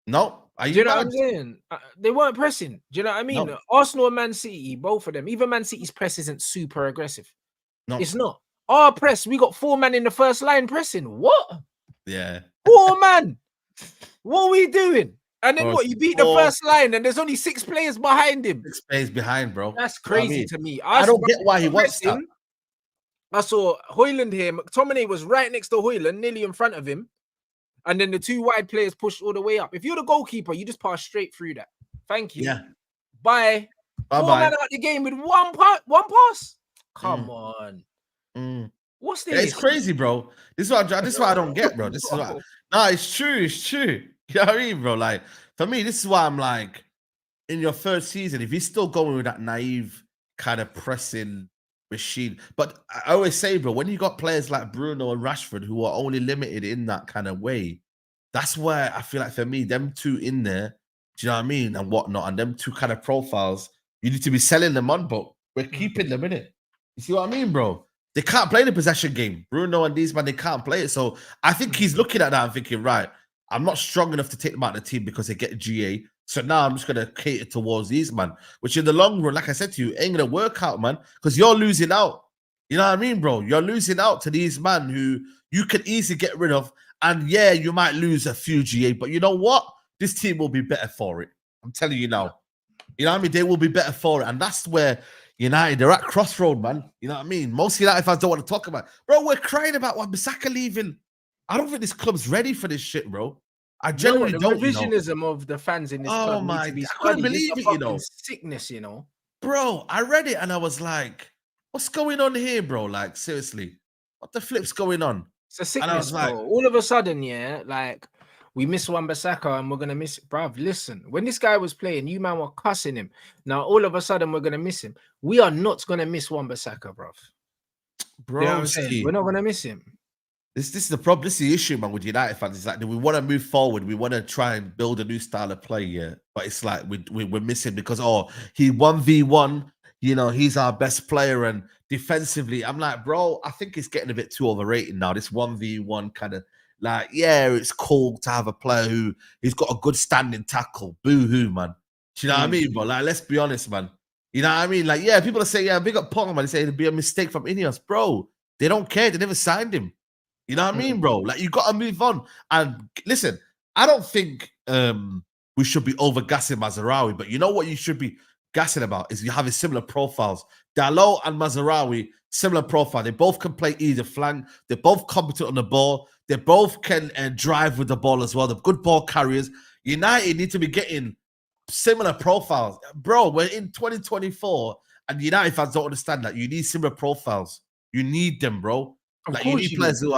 No. Do you know what I'm saying? They weren't pressing. Do you know what I mean? No. Arsenal and Man City, both of them. Even Man City's press isn't super aggressive. No. It's not. Our press, we got 4 men in the first line pressing. What? Yeah. 4 men. What are we doing? And then what? You beat the first line and there's only 6 players behind him. 6 players behind, bro. That's crazy to me. I don't get why he wants that. I saw Højlund here. McTominay was right next to Højlund, nearly in front of him. And then the 2 wide players pushed all the way up. If you're the goalkeeper, you just pass straight through that. Thank you. Yeah. Bye. 4 men out the game with one pass. Come on. What's this? It's crazy, bro. This is what I don't get, bro. This is what. No, it's true. It's true. You know what I mean, bro? Like, for me, this is why I'm like, in your first season, if you're still going with that naive kind of pressing machine. But I always say, bro, when you got players like Bruno and Rashford who are only limited in that kind of way, that's where I feel like for me, them 2 in there, do you know what I mean? And whatnot, and them 2 kind of profiles, you need to be selling them on, but we're keeping them in it. You see what I mean, bro? They can't play the possession game. Bruno and these, man, they can't play it. So I think he's looking at that and thinking, right, I'm not strong enough to take them out of the team because they get GA. So now I'm just gonna cater towards these, man. Which in the long run, like I said to you, ain't gonna work out, man. Because you're losing out. You know what I mean, bro? You're losing out to these man who you could easily get rid of. And yeah, you might lose a few GA, but you know what? This team will be better for it. I'm telling you now. You know what I mean? They will be better for it. And that's where United, they're at crossroad, man. You know what I mean? Most United fans don't want to talk about it. Bro, we're crying about Wan-Bissaka leaving. I don't think this club's ready for this shit, bro. I generally don't. The revisionism of the fans in this club needs to be studied. I couldn't believe it, you know. Sickness, you know. Bro, I read it and I was like, what's going on here, bro? Like, seriously, what the flip's going on? It's a sickness, bro. All of a sudden, yeah, like, we miss Wan-Bissaka and we're going to miss... Bruv, listen, when this guy was playing, you man were cussing him. Now, all of a sudden, we're going to miss him. We are not going to miss Wan-Bissaka, bruv. Bro, you know what I'm saying? We're not going to miss him. This is the problem. This is the issue, man, with United fans. It's like, we want to move forward. We want to try and build a new style of play, yeah. But it's like we're missing because, he 1v1, you know, he's our best player. And defensively, I'm like, bro, I think it's getting a bit too overrated now. This 1v1 kind of, like, yeah, it's cool to have a player who's got a good standing tackle. Boo-hoo, man. Do you know what I mean? But, like, let's be honest, man. You know what I mean? Like, yeah, people are saying, yeah, big up Pong, man. They say it'd be a mistake from Ineos. Bro, they don't care. They never signed him. You know what I mean, bro? Like, you got to move on. And listen, I don't think we should be over-gassing Mazraoui, but you know what you should be gassing about is you have similar profiles. Diallo and Mazraoui, similar profile. They both can play either flank. They're both competent on the ball. They both can drive with the ball as well. They're good ball carriers. United need to be getting similar profiles. Bro, we're in 2024, and United fans don't understand that. You need similar profiles. You need them, bro. Like, you need players who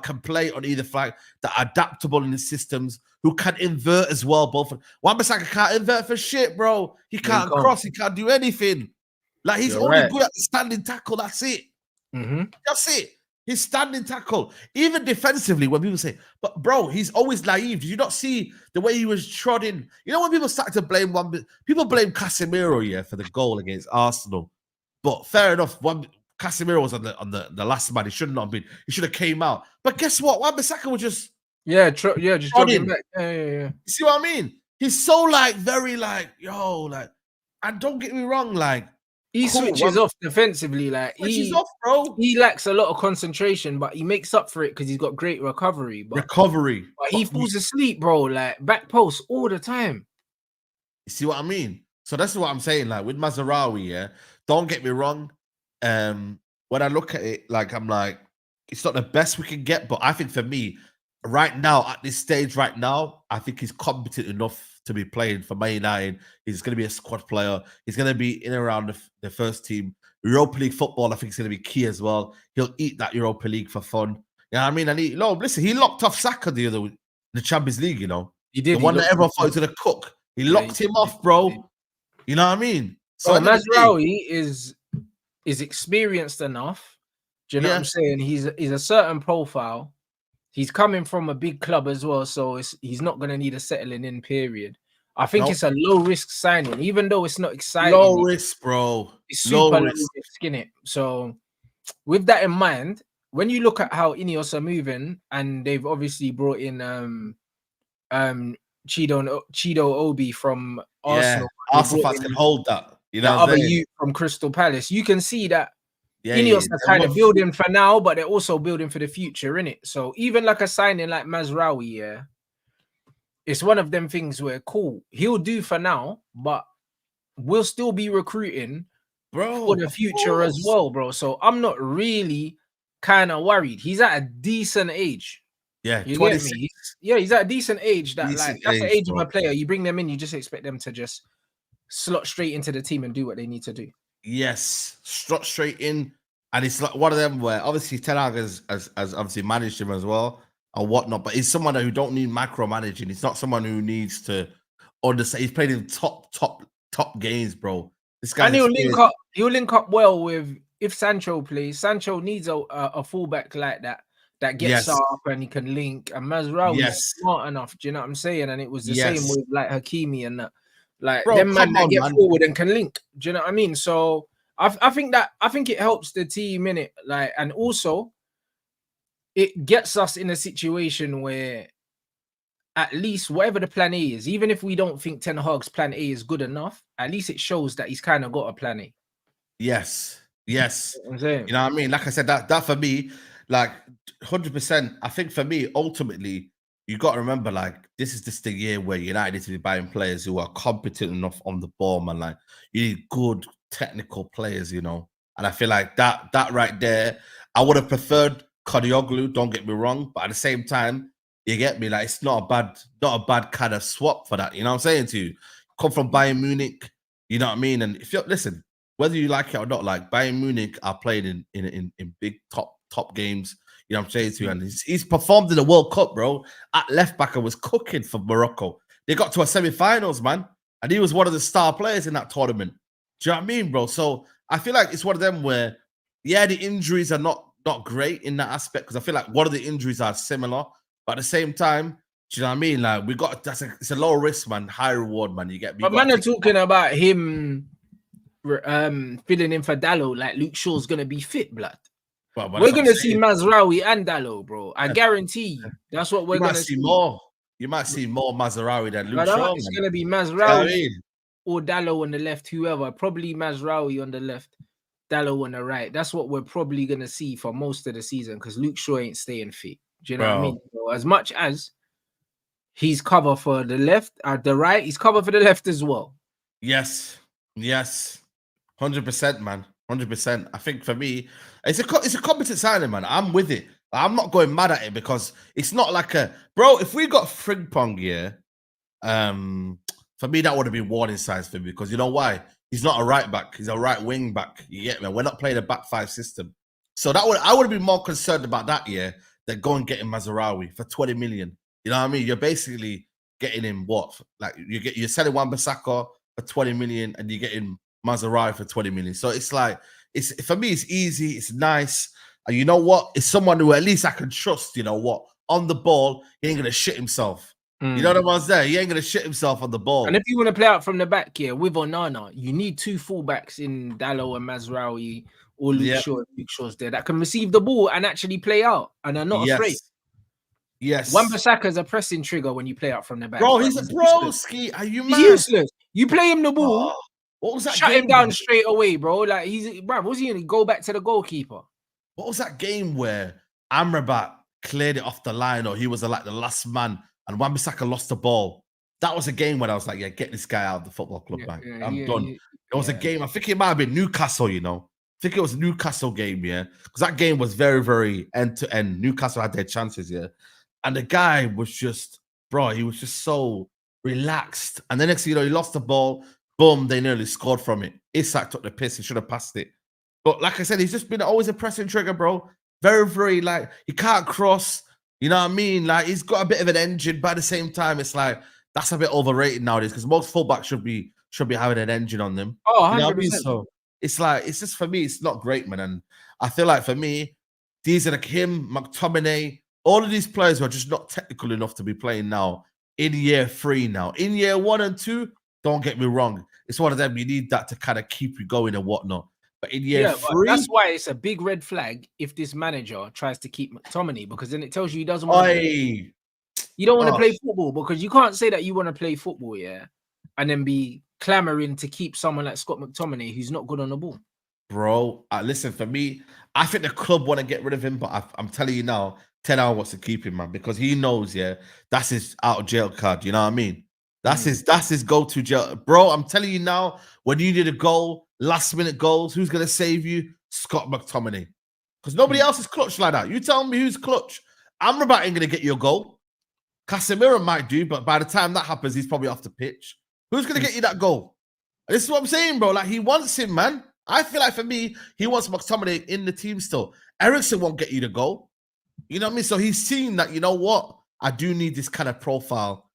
can play on either flank, that are adaptable in the systems, who can invert as well. Both Wan-Bissaka can't invert for shit, bro. He can't cross. He can't do anything. Like, he's only good at the standing tackle. That's it. That's it. His standing tackle. Even defensively, when people say, but bro, he's always naive. Did you not see the way he was trodden? You know, when people started to blame people blame Casemiro, yeah, for the goal against Arsenal. But fair enough, Casemiro was on the last man. He should not have been. He should have came out. But guess what? Wan-Bissaka was just just jogging back. Yeah. You see what I mean? He's so very and don't get me wrong, like, he switches off defensively. Like, switches off, bro. He lacks a lot of concentration, but he makes up for it because he's got great recovery. But he falls asleep, bro. Like, back post all the time. You see what I mean? So that's what I'm saying. Like, with Mazraoui, yeah. Don't get me wrong. When I look at it, like, I'm like, it's not the best we can get, but I think for me, right now, at this stage, I think he's competent enough to be playing for Man United. He's going to be a squad player. He's going to be in and around the first team. Europa League football, I think, is going to be key as well. He'll eat that Europa League for fun. You know what I mean? And listen, he locked off Saka the other week, the Champions League, you know. He did. The one that everyone thought he was going to cook. He locked him off, bro. You know what I mean? So Mazraoui is experienced enough. Do you know what I'm saying? He's a certain profile. He's coming from a big club as well, so he's not going to need a settling in period. I think it's a low risk signing, even though it's not exciting. Low risk, bro. It's super low risk, innit? So, with that in mind, when you look at how Ineos are moving, and they've obviously brought in Chido Obi from Arsenal. Arsenal fans can hold that. You know, other youth from Crystal Palace. You can see that Ineos are kind of building for now, but they're also building for the future, innit? So even like a signing like Mazraoui, it's one of them things where, cool, he'll do for now, but we'll still be recruiting, bro, for the future as well, bro. So I'm not really kind of worried. He's at a decent age. Yeah, you get me? He's at a decent age. That's the age of a player. You bring them in, you just expect them to just slot straight into the team and do what they need to do. Yes, slot straight in. And it's like one of them where obviously Ten Hag has obviously managed him as well and whatnot, but he's someone who don't need micromanaging. He's not someone who needs to understand. He's played in top games, bro. This guy, and he'll link up well with, if Sancho plays. Sancho needs a fullback like that gets up and he can link. And Mazraoui is smart enough. Do you know what I'm saying? And it was the same with like Hakimi and that. Like, bro, them man that get forward and can link. Do you know what I mean? So I think it helps the team in it. Like, and also it gets us in a situation where at least whatever the plan A is, even if we don't think Ten Hag's plan A is good enough, at least it shows that he's kind of got a plan A. Yes. Yes. I'm saying. You know what I mean? Like I said, that for me, like 100%, I think for me, ultimately, you got to remember, like, this is just the year where United need to be buying players who are competent enough on the ball, man. Like, you need good technical players, you know. And I feel like that right there, I would have preferred Kadioglu, don't get me wrong, but at the same time, you get me, like, it's not a bad kind of swap for that. You know what I'm saying to you? Come from Bayern Munich, you know what I mean? And if you listen, whether you like it or not, like Bayern Munich are playing in big top games. You know what I'm saying to you? And he's performed in the World Cup, bro. At left back, and was cooking for Morocco. They got to a semi-finals, man. And he was one of the star players in that tournament. Do you know what I mean, bro? So I feel like it's one of them where, yeah, the injuries are not great in that aspect, because I feel like one of the injuries are similar. But at the same time, do you know what I mean? Like, it's a low risk, man, high reward, man. You get me? But man are talking about him filling in for Diallo, like Luke Shaw's gonna be fit, blood. Well, we're gonna see Mazraoui and Diallo, bro. I guarantee you. That's what we're gonna see. More. You might see more Mazraoui than Luke Shaw. It's gonna be Mazraoui or Diallo on the left, whoever. Probably Mazraoui on the left, Diallo on the right. That's what we're probably gonna see for most of the season, because Luke Shaw ain't staying fit. Do you know what I mean? So as much as he's cover for the left, the right, he's cover for the left as well. Yes. 100%, man. 100%. I think for me, it's a competent signing, man. I'm with it. I'm not going mad at it, because it's not like bro. If we got Frimpong here, for me that would have been warning signs for me, because you know why? He's not a right back. He's a right wing back. You get me? We're not playing a back five system, so I would have been more concerned about that than going getting Mazraoui for 20 million. You know what I mean? You're basically getting him what? Like you're selling Wan-Bissaka for 20 million, and you're getting Mazraoui for 20 million. So it's like, for me, it's easy, it's nice. And you know what? It's someone who at least I can trust, you know what? On the ball, he ain't gonna shit himself. You know what I'm saying? He ain't gonna shit himself on the ball. And if you want to play out from the back here with Onana, you need two fullbacks in Diallo and Mazraoui, or Luke Shaw. Luke Shaw's there that can receive the ball and actually play out and are not afraid. Yes. Wan-Bissaka is a pressing trigger when you play out from the back. Bro, he's a broski. Are you mad? He's useless. You play him the ball. What was that? Shut him down straight away, bro. Like was he gonna go back to the goalkeeper? What was that game where Amrabat cleared it off the line, or he was like the last man, and Wan-Bissaka lost the ball? That was a game when I was like, yeah, get this guy out of the football club, man. I'm done. It was a game. I think it might have been Newcastle, you know. I think it was a Newcastle game, yeah. Because that game was very, very end-to-end. Newcastle had their chances, yeah. And the guy was just, bro, he was just so relaxed. And the next thing you know, he lost the ball. Boom, they nearly scored from it. Isak took the piss. He should have passed it. But like I said, he's just been always a pressing trigger, bro. Very, very, like, he can't cross. You know what I mean? Like, he's got a bit of an engine, but at the same time, it's like, that's a bit overrated nowadays, because most fullbacks should be having an engine on them. Oh, 100%. You know what I mean? So it's like, it's just, for me, it's not great, man. And I feel like for me, these are like him, McTominay, all of these players who are just not technical enough to be playing now in year 3 now. In year 1 and 2, don't get me wrong, it's one of them, you need that to kind of keep you going and whatnot. But in year 3, that's why it's a big red flag if this manager tries to keep McTominay, because then it tells you he doesn't want to you don't want to play football, because you can't say that you want to play football, yeah, and then be clamoring to keep someone like Scott McTominay who's not good on the ball. Bro, listen, for me, I think the club want to get rid of him, but I'm telling you now, Ten Hag wants to keep him, man, because he knows, yeah, that's his out of jail card. You know what I mean? That's his go-to jail, bro. I'm telling you now, when you need a goal, last-minute goals, who's gonna save you? Scott McTominay, because nobody else is clutch like that. You tell me who's clutch. Amrabat ain't gonna get you a goal. Casemiro might do, but by the time that happens, he's probably off the pitch. Who's gonna get you that goal? This is what I'm saying, bro. Like, he wants him, man. I feel like for me, he wants McTominay in the team still. Eriksen won't get you the goal. You know what I mean? So he's seen that, you know what? I do need this kind of profile.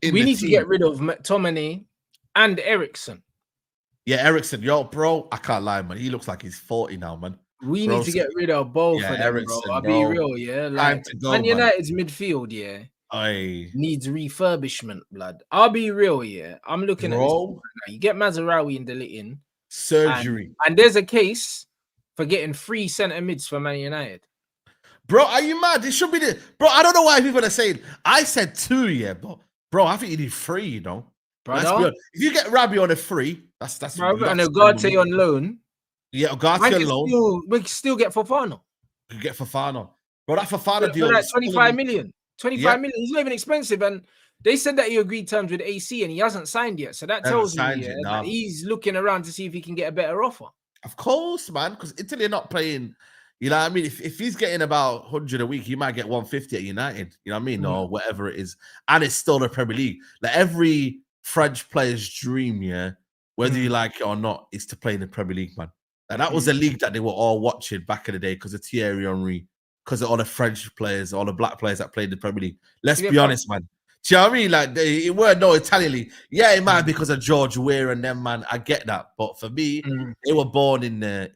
We need to get rid of McTominay and Eriksen. Yeah, Eriksen, yo, bro, I can't lie, man. He looks like he's 40 now, man. We need to get rid of both of them, Eriksen, bro. I'll be real, yeah. Like, Man United's midfield, yeah, needs refurbishment, blood. I'll be real, yeah. I'm looking at this now. You get Mazraoui and deleting surgery, and there's a case for getting 3 centre mids for Man United. Bro, are you mad? It should be bro. I don't know why people are saying. I said 2, yeah, but bro, I think you need 3. You know, let's be honest. If you get Rabi on a 3, that's bro, and Ugarte on loan. Yeah, Ugarte on loan. We can still get Fofana. You get Fofana, bro. That Fofana deal, like 25 million. 25 million. He's not even expensive, and they said that he agreed terms with AC, and he hasn't signed yet. So that tells me that he's looking around to see if he can get a better offer. Of course, man, because Italy are not playing. You know what I mean? If he's getting about 100 a week, he might get 150 at United. You know what I mean? Or whatever it is. And it's still the Premier League. Like every French player's dream, yeah, whether you like it or not, is to play in the Premier League, man. And that was the league that they were all watching back in the day because of Thierry Henry, because of all the French players, all the black players that played in the Premier League. Let's be honest, man. Do you know what I mean? Like it weren't no Italian league. Yeah, it might be because of George Weah and them, man. I get that, but for me, they were born in the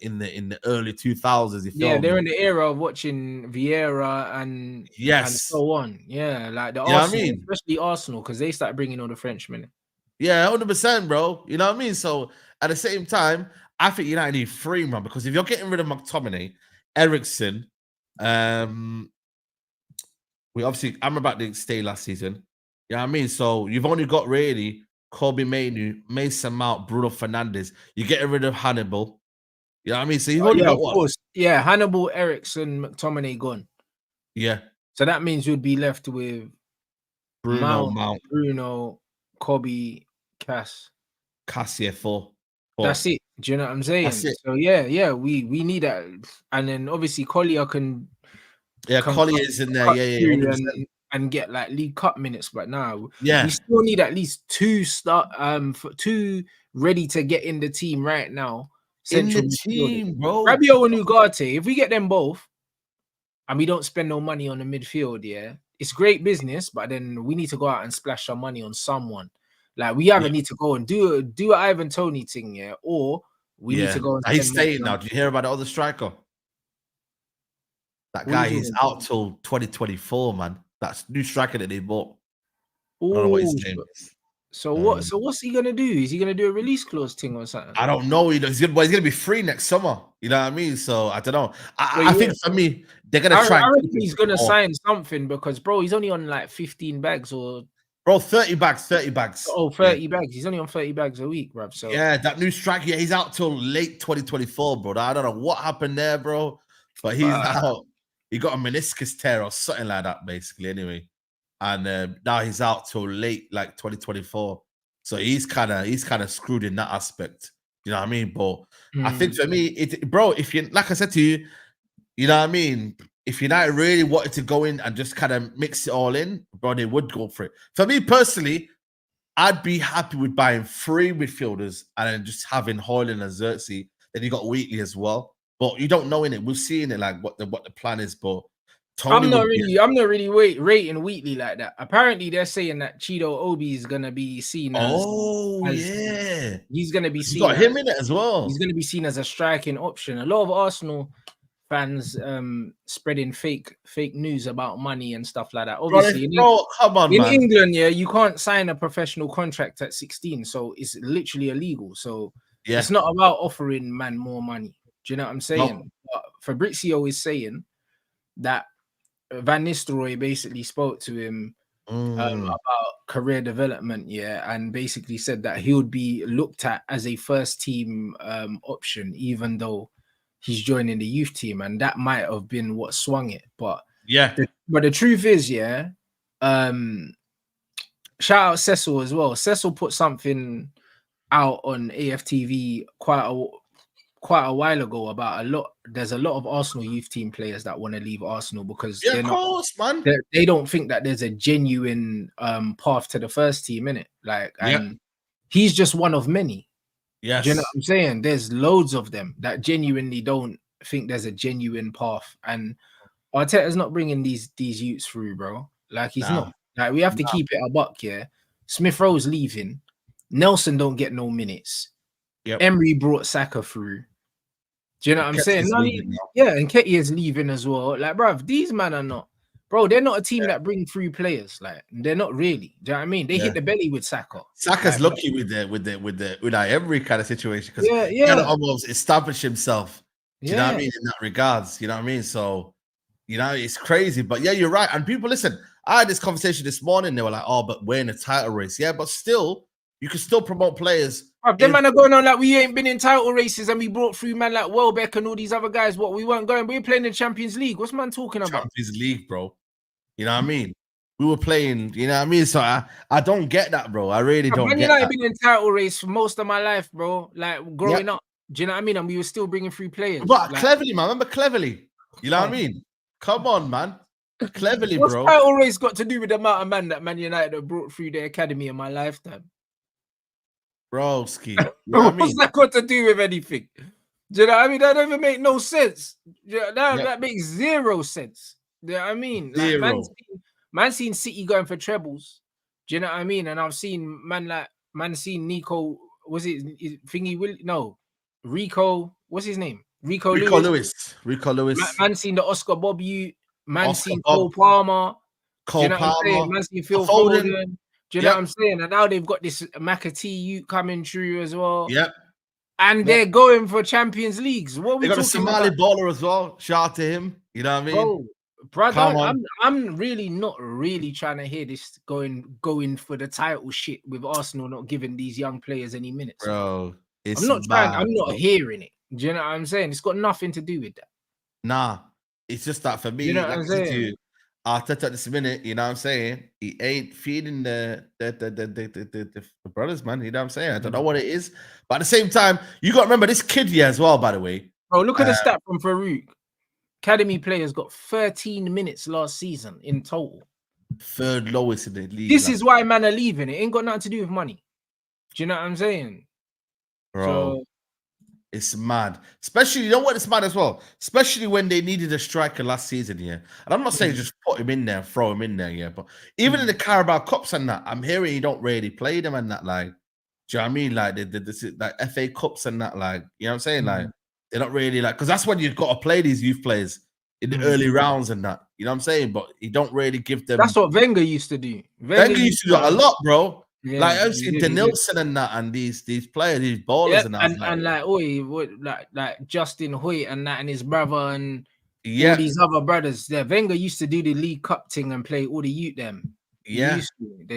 early 2000s. They're in the era of watching Vieira and so on. Yeah, like the Arsenal, especially Arsenal, because they started bringing all the Frenchmen. Yeah, 100%, bro. You know what I mean? So at the same time, I think United need 3, man, because if you're getting rid of McTominay, Eriksen, I'm about to stay last season. You know what I mean? So you've only got really Kobe Mainu, Mason Mount, Bruno Fernandes. You're getting rid of Hannibal. You know what I mean? So you've only got what? Yeah, Hannibal, Eriksen, McTominay gone. Yeah. So that means you'd be left with Mount. Bruno, Kobe, Cass, 4. That's it. Do you know what I'm saying? So yeah, we need that. And then obviously Collier can. Yeah, Collier is in there. Yeah. And get like League Cup minutes, but now we still need at least 2 ready to get in the team right now. In the team, bro. Rabiot and Ugarte, if we get them both and we don't spend no money on the midfield, it's great business, but then we need to go out and splash some money on someone. Like we either need to go and do an Ivan Toney thing, or we need to go and he's staying now. Did you hear about the other striker? That guy is out till 2024, man. That's new striker that they bought. I don't know what his name is. So what's he gonna do? Is he gonna do a release clause thing or something? I don't know. He's gonna be free next summer. You know what I mean? So I don't know. I think for me, they're gonna try. I reckon he's gonna sign something because bro, he's only on like 15 bags or 30 bags. 30 bags. Oh, 30 bags. He's only on 30 bags a week, bruv. So that new striker, he's out till late 2024, bro. I don't know what happened there, bro. But he's out. He got a meniscus tear or something like that, basically, anyway. And now he's out till late, like 2024. So he's kind of screwed in that aspect. You know what I mean? But I think for me, bro, if you, like I said to you, you know what I mean? If United really wanted to go in and just kind of mix it all in, bro, they would go for it. For me personally, I'd be happy with buying 3 midfielders and then just having Højlund and Xerxes. Then you got Wheatley as well. But you don't know in it. We've seen it like what the plan is. But I'm not really rating Wheatley like that. Apparently, they're saying that Chido Obi is gonna be seen as he's gonna be seen. Got him in it as well. He's gonna be seen as a striking option. A lot of Arsenal fans spreading fake news about money and stuff like that. Obviously, in England, you can't sign a professional contract at 16, so it's literally illegal. So it's not about offering man more money. Do you know what I'm saying? No. But Fabrizio is saying that Van Nistelrooy basically spoke to him about career development, and basically said that he would be looked at as a first team option, even though he's joining the youth team, and that might have been what swung it. But the truth is, shout out Cecil as well. Cecil put something out on AFTV quite a while ago about there's a lot of Arsenal youth team players that want to leave Arsenal because they don't think that there's a genuine path to the first team, innit? Like, and he's just one of many. Yes. Do you know what I'm saying? There's loads of them that genuinely don't think there's a genuine path, and Arteta's not bringing these youths through, bro. Like, he's not. Like, we have to keep it a buck, Smith Rowe's leaving. Nelson don't get no minutes. Emery brought Saka through. Do you know what I'm saying? And Ketty is leaving as well. Like, bruv, these men are not, bro. They're not a team that bring through players. Like, they're not really. Do you know what I mean? They hit the belly with Saka. Saka's lucky with the Unai Emery kind of situation because he kind of almost established himself. Do you know what I mean? In that regards, you know what I mean? So You know, it's crazy. But yeah, you're right. And people, listen, I had this conversation this morning. They were like, oh, but we're in a title race. Yeah, but still, you can still promote players. Them man are going on like we ain't been in title races and we brought through man like Welbeck and all these other guys. What, we weren't going? We were playing in Champions League. What's man talking about? Champions League, bro. You know what I mean? We were playing, you know what I mean? So I don't get that, bro. I really don't get that. I've been in title race for most of my life, bro. Like growing up. Do you know what I mean? And we were still bringing through players. But like, cleverly, man. Remember cleverly. You know what I mean? Come on, man. Cleverly, What's bro. What's title race got to do with the amount of man that Man United have brought through the academy in my lifetime? Broski. You know what I mean? What's that got to do with anything? Do you know what I mean? That doesn't make no sense. That makes zero sense. Do you know what I mean? Zero. Like, man seen City going for trebles. Do you know what I mean? And I've seen man seen Nico, was it thingy? No, Rico, what's his name? Rico Lewis. Rico Lewis. Man seen the Oscar Bob Man seen Cole Palmer. Cole Palmer. Man seen Phil Foden. Do you know what I'm saying? And now they've got this McAtee coming through as well. Yep. And they're going for Champions Leagues. What are we talking about? They got a Somali baller as well. Shout out to him. You know what I mean? Brother, I'm really not really trying to hear this going for the title shit with Arsenal not giving these young players any minutes. Bro, I'm not hearing it. Do you know what I'm saying? It's got nothing to do with that. Nah, it's just that for me. You know what I'm saying? Arteta this minute, you know what I'm saying? He ain't feeding the brothers, man. You know what I'm saying? I don't know what it is. But at the same time, you got to remember this kid here as well, by the way. Bro, look at the stat from Farouk. Academy players got 13 minutes last season in total. Third lowest in the league. This is why man are leaving. It ain't got nothing to do with money. Do you know what I'm saying? Bro, it's mad. Especially, you know what, it's mad as well? Especially when they needed a striker last season, yeah. And I'm not saying just put him in there, throw him in there, yeah. But even in the Carabao Cups and that, I'm hearing you don't really play them and that, like, do you know what I mean? Like, like FA Cups and that, like, you know what I'm saying? Like, they're not really like, because that's when you've got to play these youth players in the early rounds and that. You know what I'm saying? But you don't really give them. That's what Wenger used to do. Wenger used to do a lot, bro. Yeah, like I've seen Denilson and that, and these players, these ballers and that, and like Justin Hoyt and that, and his brother and all these other brothers. Yeah, Wenger used to do the League Cup thing and play all the youth them. They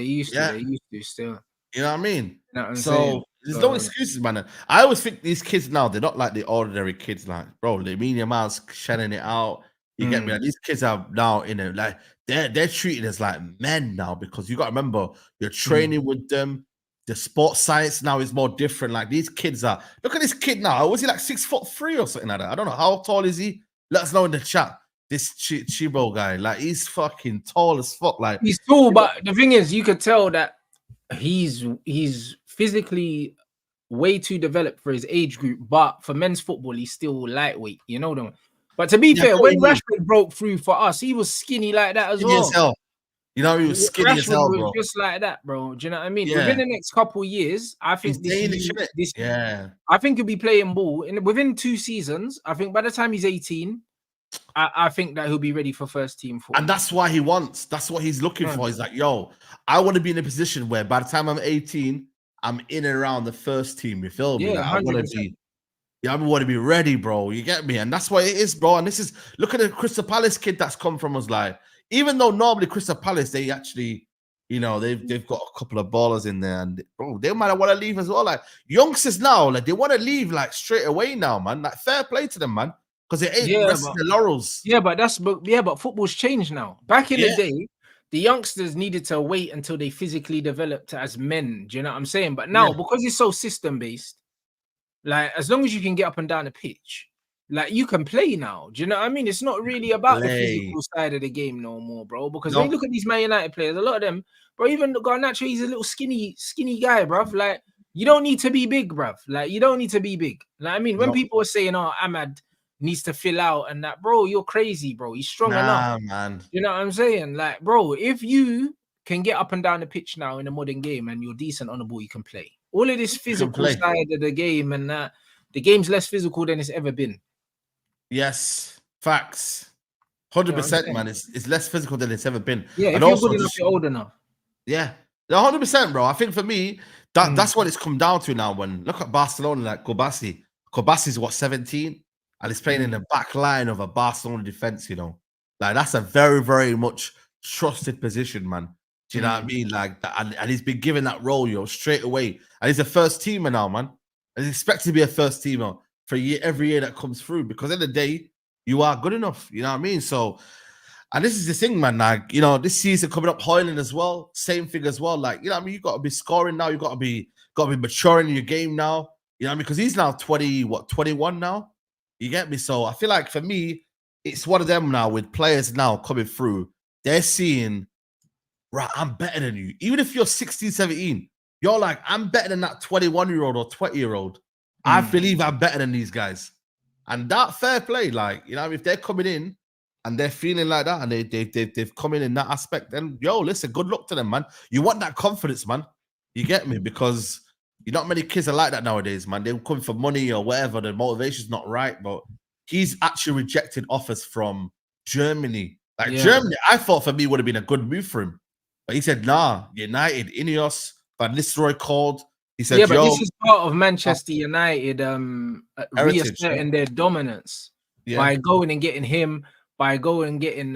used to still. You know what I mean? You know what so there's no excuses, man. I always think these kids now, they're not like the ordinary kids. Like, bro, Lamine Yamal's shining it out. You get me? Like, these kids are now in it, like they're treated as like men now, because you got to remember you're training with them. The sports science now is more different. Like, these kids are. Look at this kid now. Was he like 6'3" or something like that? I don't know. How tall is he? Let us know in the chat. This Chibo guy, like, he's fucking tall as fuck. Like, he's tall, but the thing is, you could tell that he's physically way too developed for his age group, but for men's football, he's still lightweight. You know them. But to be fair, when Rashford broke through for us, he was skinny like that as well. Hell. You know, he was skinny as hell, bro. Just like that, bro. Do you know what I mean? Within the next couple of years, I think I think he'll be playing ball within 2 seasons. I think by the time he's 18, I think that he'll be ready for first team football. And that's why he wants. That's what he's looking for. He's like, yo, I want to be in a position where by the time I'm 18, I'm in and around the first team. You feel me? Yeah, like, I want to be ready, bro. You get me? And that's what it is, bro. And this is, look at the Crystal Palace kid that's come from us. Like, even though normally Crystal Palace, they actually, you know, they've got a couple of ballers in there, and bro, they might want to leave as well. Like, youngsters now, like, they want to leave like straight away now, man. Like, fair play to them, man, because it ain't resting the laurels. Yeah, but football's changed now. Back in the day, the youngsters needed to wait until they physically developed as men. Do you know what I'm saying? But now, because it's so system based, like, as long as you can get up and down the pitch, like, you can play now. Do you know what I mean? It's not really about the physical side of the game no more, bro. Because when you look at these Man United players, a lot of them, bro, even Garnacho, he's a little skinny guy, bruv. Like, you don't need to be big, bruv. Like, you don't need to be big. Like, I mean, when people are saying, oh, Ahmad needs to fill out and that, bro, you're crazy, bro. He's strong enough. Man. You know what I'm saying? Like, bro, if you can get up and down the pitch now in a modern game and you're decent on the ball, you can play. All of this physical side of the game and that, the game's less physical than it's ever been. Yes, facts. 100%, man. It's less physical than it's ever been. Yeah, if you're good enough, you're old enough. Yeah, 100%, bro. I think for me, that's what it's come down to now. When look at Barcelona, like Kobasi's what, 17, and he's playing in the back line of a Barcelona defense. You know, Like that's a very, very much trusted position, man. Do you know what I mean? Like, and he's been given that role, straight away. And he's a first teamer now, man. And he's expected to be a first teamer for every year that comes through. Because at the end of the day, you are good enough. You know what I mean? So, and this is the thing, man. Like, this season coming up, Hoyland as well, same thing as well. Like, what I mean? You got to be scoring now. You got to be maturing in your game now. You know what I mean? Because he's now 21 now. You get me? So I feel like for me, it's one of them now with players now coming through. They're seeing, right, I'm better than you. Even if you're 16, 17, you're like, I'm better than that 21-year-old or 20-year-old. I believe I'm better than these guys. And that fair play, like, if they're coming in and they're feeling like that and they've come in that aspect, then, listen, good luck to them, man. You want that confidence, man. You get me? Because not many kids are like that nowadays, man. They're coming for money or whatever. The motivation's not right. But he's actually rejected offers from Germany. Like, Germany, I thought for me would have been a good move for him. But he said, nah, United, Ineos, Van Nistelrooy called. He said, but this is part of Manchester United reasserting their dominance by going and getting him, by going and getting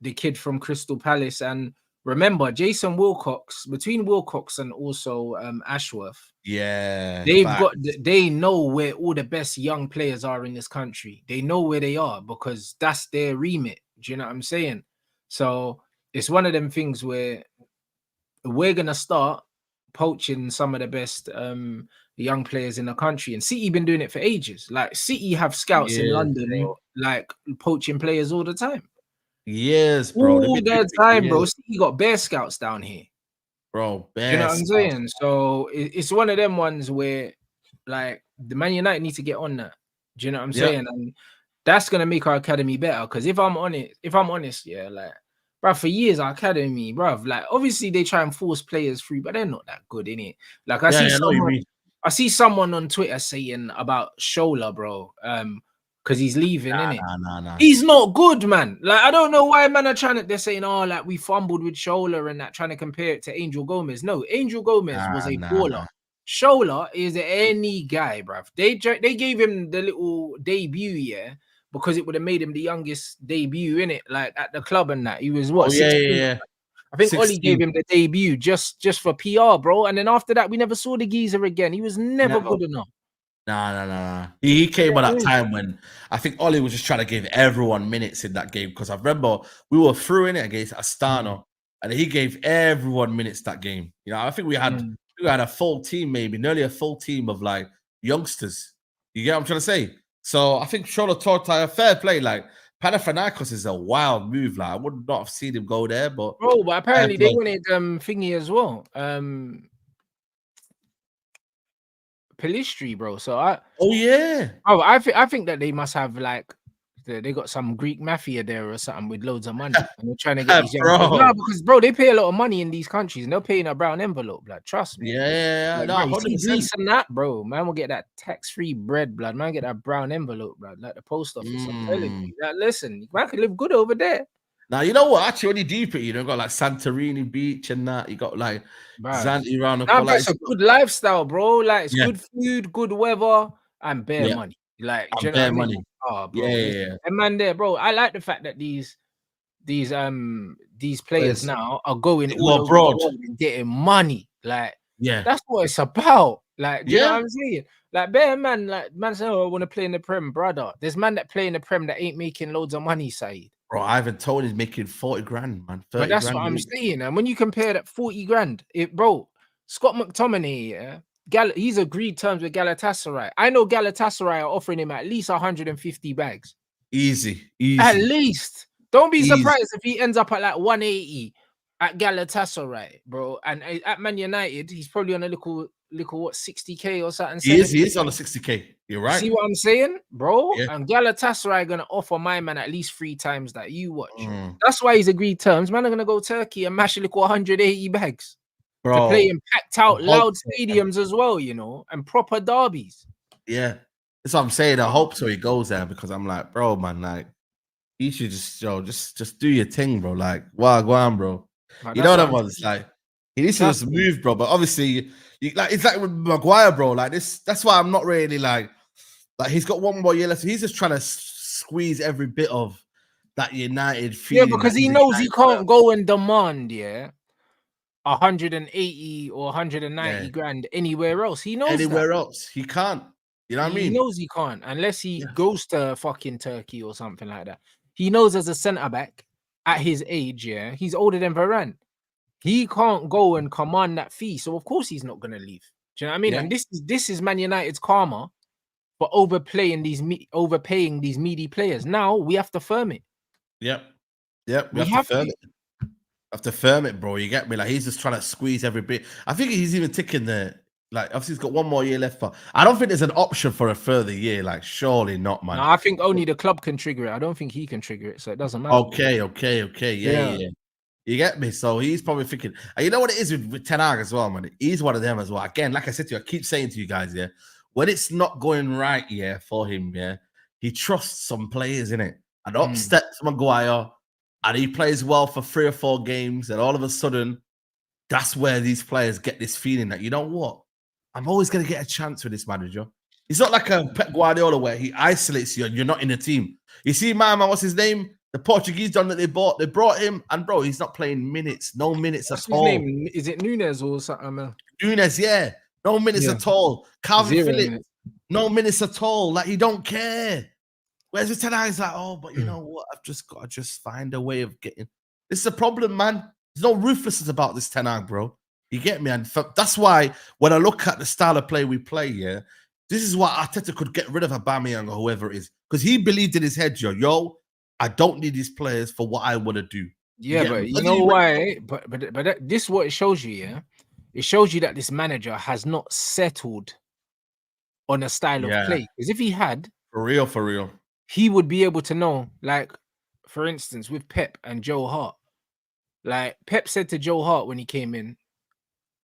the kid from Crystal Palace. And remember, Jason Wilcox, between Wilcox and also Ashworth, they know where all the best young players are in this country. They know where they are because that's their remit. Do you know what I'm saying? So it's one of them things where we're gonna start poaching some of the best young players in the country, and City been doing it for ages. Like City have scouts in London, like poaching players all the time. Yes, bro. All the time, bro. City got bare scouts down here, bro. You know what I'm saying? So it's one of them ones where, like, the Man United need to get on that. Do you know what I'm saying? And that's gonna make our academy better. Because if I'm honest, like, bro, for years our academy, bro, like, obviously they try and force players through, but they're not that good, innit? Like, I see someone on Twitter saying about Shola, bro, because he's leaving, innit? Nah. He's not good, man. Like, I don't know why man are they're saying, oh, like, we fumbled with Shola and that, trying to compare it to Angel Gomez. No, Angel Gomez was a baller. Shola is any guy, bruv. They gave him the little debut, because it would have made him the youngest debut in it, like at the club and that. He was what? 16? I think 16. Ollie gave him the debut just for PR, bro. And then after that, we never saw the geezer again. He was never good enough. Nah. He came at that time when I think Ollie was just trying to give everyone minutes in that game, because I remember we were through in it against Astana, and he gave everyone minutes that game. I think we had a full team, maybe nearly a full team of like youngsters. You get what I'm trying to say? So I think Shola Tortai, fair play. Like, Panathinaikos is a wild move. Like, I would not have seen him go there, but apparently they wanted thingy as well. Pelistri, bro. So I think that they must have, like, they got some Greek mafia there or something with loads of money, and they're trying to get these young players. No, because, bro, they pay a lot of money in these countries, and they're paying a brown envelope, blood. Trust me. Like, no, Greece and that, bro. Man will get that tax-free bread, blood. Man get that brown envelope, blood, like the post office. I'm telling you. Like, listen, man can live good over there. Now, you know what? Actually, when you deep it, got like Santorini Beach and that. You got like Zante around the corner. That's a good lifestyle, bro. Like, it's good food, good weather, and bare money. Like, do you know what I mean? Money. Oh, bro. And man, there, bro. I like the fact that these players now are going all abroad and getting money. Like, that's what it's about. Like, do you know what I'm saying? Like, bare man, like, man say, oh, I want to play in the Prem, brother. There's man that play in the Prem that ain't making loads of money, Saeed. Bro, Ivan Toney's making 40 grand, man. But that's what I'm saying. And when you compare that 40 grand, bro, Scott McTominay, he's agreed terms with Galatasaray. I know Galatasaray are offering him at least 150 bags. Easy. At least. Don't be surprised if he ends up at like 180 at Galatasaray, bro. And at Man United, he's probably on a little what, 60k or something. He is on a 60k. You're right. See what I'm saying, bro? Yeah. And Galatasaray are gonna offer my man at least 3 times that. You watch. That's why he's agreed terms. Man are gonna go Turkey and mash a little 180 bags. Bro, to play in packed out loud stadiums as well, and proper derbies. Yeah. That's what I'm saying. I hope so he goes there, because I'm like, bro, man, like, you should just do your thing, bro. Like, wow, go on, bro. You know what one's like, he needs to just move, bro. But obviously, it's like with Maguire, bro. Like this, that's why I'm not really like he's got one more year left. He's just trying to squeeze every bit of that United Yeah, feeling. because he knows he can't go and demand 180 or 190 grand anywhere else. He knows anywhere else. He can't. You know what I mean? He knows he can't unless he goes to fucking Turkey or something like that. He knows as a centre back at his age, he's older than Varane. He can't go and command that fee, so of course he's not gonna leave. Do you know what I mean? And this is Man United's karma for overpaying these meaty players. Now we have to firm it. Yep. We have to firm it. Have to firm it, bro. You get me? Like he's just trying to squeeze every bit. I think he's even ticking the obviously he's got one more year left, but I don't think there's an option for a further year. Like surely not, man. No, I think only the club can trigger it. I don't think he can trigger it, so it doesn't matter. Okay. Yeah. You get me? So he's probably thinking, and you know what it is with Ten Hag as well, man. He's one of them as well. Again, like I said to you, I keep saying to you guys, when it's not going right, for him, he trusts some players in it, and upsets Maguire. And he plays well for 3 or 4 games, and all of a sudden, that's where these players get this feeling that, you know what? I'm always going to get a chance with this manager. He's not like a Pep Guardiola where he isolates you and you're not in the team. You see, man, what's his name? The Portuguese done that they brought him, and bro, he's not playing minutes. No minutes at all. What's his name? Is it Nunes or something? Nunes, no minutes at all. Calvin Phillips, no minutes at all. Like, he don't care. Whereas with Ten Hag, it's like, oh, but you know what? I've just got to find a way of getting. This is a problem, man. There's no ruthlessness about this Ten Hag, bro. You get me? And that's why when I look at the style of play we play, this is why Arteta could get rid of Aubameyang or whoever it is, because he believed in his head, yo, I don't need these players for what I want to do. Yeah, but you know why? But this is what it shows you, It shows you that this manager has not settled on a style of play. Because if he had, for real, he would be able to know, like, for instance, with Pep and Joe Hart. Like, Pep said to Joe Hart when he came in,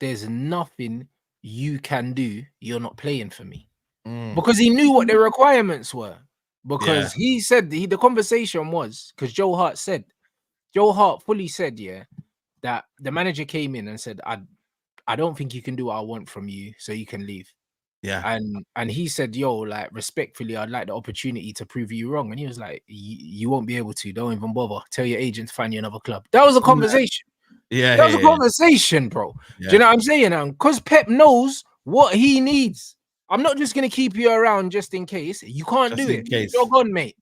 there's nothing you can do. You're not playing for me. Because he knew what the requirements were. Because he said, the conversation was, because Joe Hart fully said, that the manager came in and said, I don't think you can do what I want from you, so you can leave. Yeah. And he said, yo, like, respectfully, I'd like the opportunity to prove you wrong. And he was like, you won't be able to. Don't even bother. Tell your agent to find you another club. That was a conversation. Yeah. That was a conversation, bro. Yeah. Do you know what I'm saying? Because Pep knows what he needs. I'm not just going to keep you around just in case. You can't do it. You're gone, mate.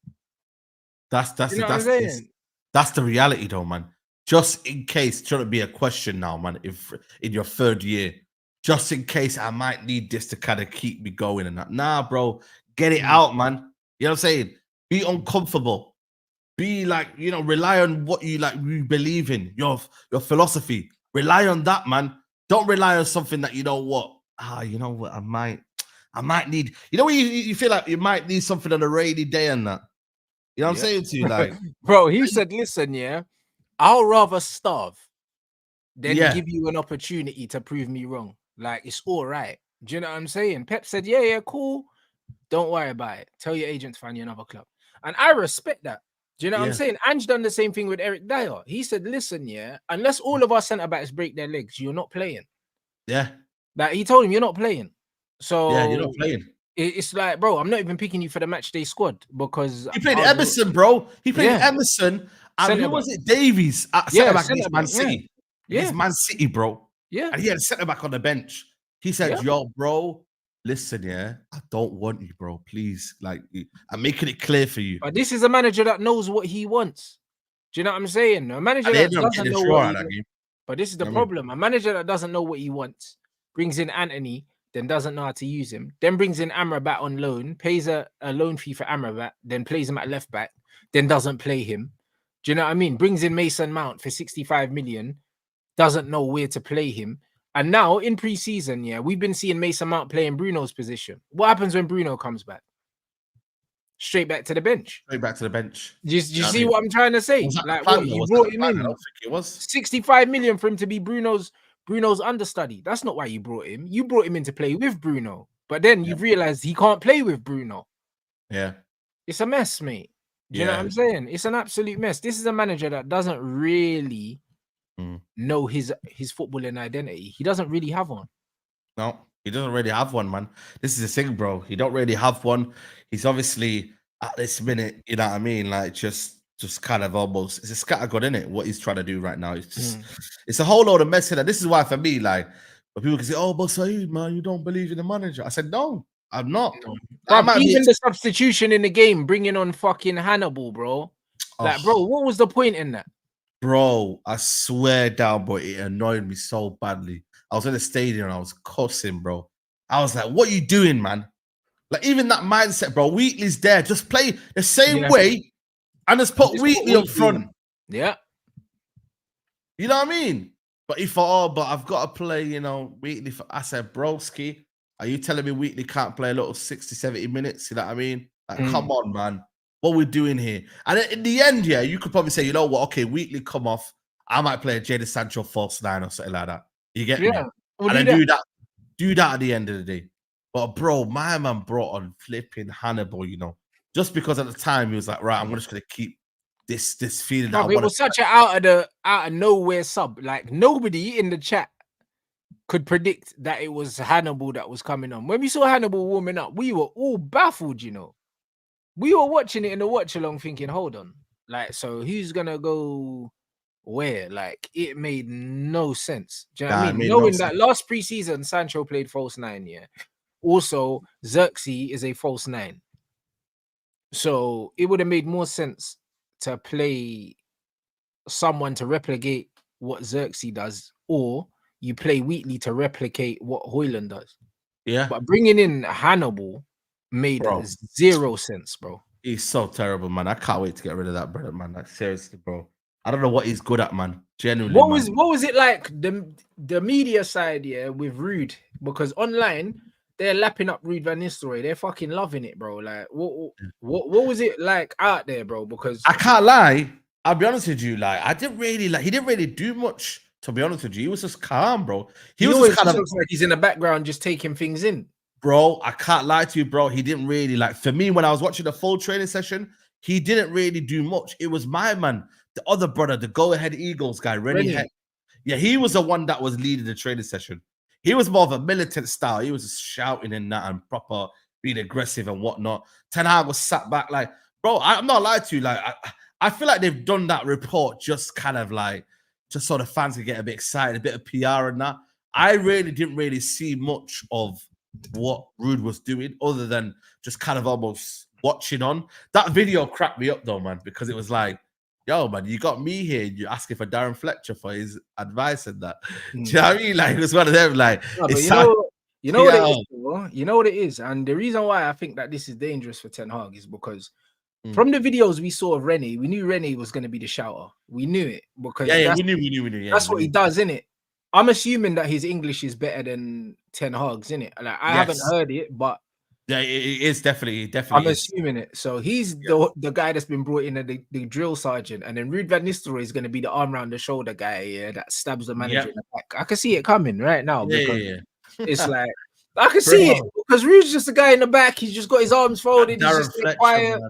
That's the reality, though, man. Just in case, shouldn't be a question now, man. If in your 3rd year, just in case I might need this to kind of keep me going and that. Nah, bro, get it out, man. You know what I'm saying? Be uncomfortable. Be like, rely on what you believe in, your philosophy. Rely on that, man. Don't rely on something that you know what. I might need. You know when you feel like you might need something on a rainy day and that. You know what I'm saying to you, like, bro. He said, "Listen, I'll rather starve than give you an opportunity to prove me wrong. Like, it's all right." Do you know what I'm saying? Pep said, "Yeah, cool. Don't worry about it. Tell your agent to find you another club." And I respect that. Do you know what I'm saying? Ange done the same thing with Eric Dyer. He said, "Listen, unless all of our centre backs break their legs, you're not playing." Yeah. Like, he told him, "You're not playing." So you're not playing. It's like, bro, I'm not even picking you for the match day squad because he played Emerson, bro. He played Emerson. And who was it? Davies at centre back against Man City. Against Man City, bro. Yeah. And he had a centre back on the bench. He said, yo, bro, listen, I don't want you, bro. Please. Like, I'm making it clear for you. But this is a manager that knows what he wants. Do you know what I'm saying? A manager that doesn't know what he wants. But this is the problem. A manager that doesn't know what he wants brings in Antony, then doesn't know how to use him, then brings in Amrabat on loan, pays a loan fee for Amrabat, then plays him at left back, then doesn't play him. Do you know what I mean? Brings in Mason Mount for 65 million, doesn't know where to play him. And now in pre-season, we've been seeing Mason Mount playing Bruno's position. What happens when Bruno comes back? Straight back to the bench. Straight back to the bench. Do you see what I'm trying to say? Like, what, you brought him in? I don't think it was 65 million for him to be Bruno's understudy. That's not why you brought him. You brought him in to play with Bruno. But then you've realized he can't play with Bruno. Yeah. It's a mess, mate. Do you know what I'm saying? It's an absolute mess. This is a manager that doesn't really know his footballing identity. He doesn't really have one. No, he doesn't really have one, man. This is the thing, bro. He don't really have one. He's obviously at this minute, you know what I mean? Like, just just kind of almost, it's a scattergun, isn't it? What he's trying to do right now. It's just, it's a whole load of mess. And this is why for me, like, when people can say, oh, but Saeed, man, you don't believe in the manager. I said, no, I'm not. No. Even the substitution in the game, bringing on fucking Hannibal, bro. Like, bro, what was the point in that? Bro, I swear down, bro, it annoyed me so badly. I was in the stadium and I was cussing, bro. I was like, what are you doing, man? Like, even that mindset, bro. Wheatley's there. Just play the same way and just put Wheatley up front. Yeah. You know what I mean? But he thought, oh, but I've got to play, you know, Wheatley. I said, broski, are you telling me Wheatley can't play a little 60, 70 minutes? You know what I mean? Like, come on, man. What we're doing here. And in the end, yeah, you could probably say, you know what? Okay, Wheatley come off. I might play a Jadon Sancho false 9 or something like that. You get me? We'll and then do that at the end of the day. But bro, my man brought on flipping Hannibal, you know, just because at the time he was like, right, I'm just gonna keep this feeling. Bro, it was such an out of nowhere sub. Like, nobody in the chat could predict that it was Hannibal that was coming on. When we saw Hannibal warming up, we were all baffled, you know. We were watching it in the watch along thinking, hold on, like, so who's gonna go where? Like, it made no sense. Do you know what I mean? Knowing that last preseason Sancho played false 9, yeah. Also, Xerxes is a false 9. So it would have made more sense to play someone to replicate what Xerxes does, or you play Wheatley to replicate what Højlund does. Yeah. But bringing in Hannibal made zero sense, bro. He's so terrible, man. I can't wait to get rid of that brother, man. Like, seriously, bro. I don't know what he's good at, man. Genuinely. What was it like the media side, yeah, with Ruud? Because online they're lapping up Ruud van Nistelrooy. They're fucking loving it, bro. Like, what was it like out there, bro? Because I can't lie. I'll be honest with you. Like, he didn't really do much. To be honest with you, he was just calm, bro. He was just kind of looks like he's in the background, just taking things in. Bro, I can't lie to you, bro. He didn't really like. For me, when I was watching the full training session, he didn't really do much. It was my man, the other brother, the go-ahead Eagles guy, Rennie. Yeah, he was the one that was leading the training session. He was more of a militant style. He was just shouting and that and proper being aggressive and whatnot. Ten Hag was sat back like, bro, I'm not lying to you. Like, I feel like they've done that report just kind of like, just so the fans can get a bit excited, a bit of PR and that. I really didn't really see much of what Ruud was doing other than just kind of almost watching on. That video cracked me up though, man, because it was like, yo, man, you got me here and you're asking for Darren Fletcher for his advice and that. Do you know what I mean? Like, it was one of them, like, no, you know what it is, bro? You know what it is. And the reason why I think that this is dangerous for Ten Hag is because from the videos we saw of Rennie, we knew Rennie was going to be the shouter. We knew it because we knew. Yeah, that's what he does, innit? I'm assuming that his English is better than Ten Hag's, innit? Like, I haven't heard it, but yeah, it is definitely. I'm assuming it. So he's the guy that's been brought in as the drill sergeant, and then Ruud van Nistelrooy is going to be the arm around the shoulder guy, that stabs the manager in the back. I can see it coming right now because it's like I can see it because Ruud's just a guy in the back. He's just got his arms folded. He's just quiet.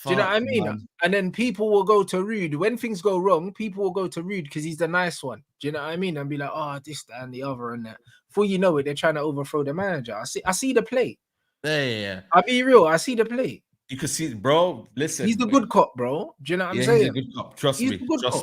Do you know what I mean? Man. And then people will go to Ruud when things go wrong. People will go to Ruud because he's the nice one. Do you know what I mean? And be like, oh, this, that, and the other, and that. Before you know it, they're trying to overthrow the manager. I see the play. Yeah. I'll be real. I see the play. You can see, bro. Listen, he's the good cop, bro. Do you know what I'm saying? He's a good cop. Trust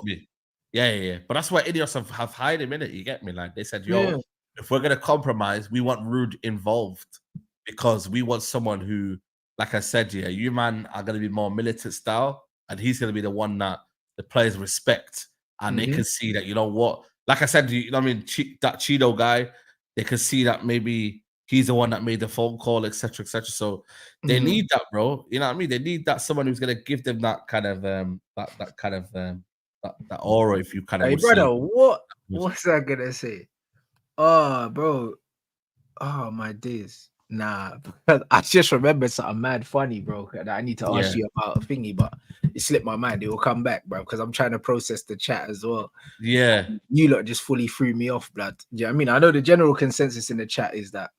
me. Yeah. But that's why Ineos have hired him in it. You get me? Like, they said, yo, if we're gonna compromise, we want Ruud involved because we want someone who, like I said, you man are gonna be more militant style, and he's gonna be the one that the players respect, and they can see that, you know what? Like I said, you know what I mean? That Cheeto guy, they can see that maybe he's the one that made the phone call, etc., etc. So they need that, bro. You know what I mean? They need that someone who's gonna give them that kind of that aura. If you kind of, hey, brother, what's I gonna say? Oh, bro, oh my days. Nah, I just remembered something mad funny, bro, that I need to ask you about a thingy, but it slipped my mind. It will come back, bro, because I'm trying to process the chat as well. Yeah, you lot just fully threw me off, blood. Yeah, I mean, I know the general consensus in the chat is that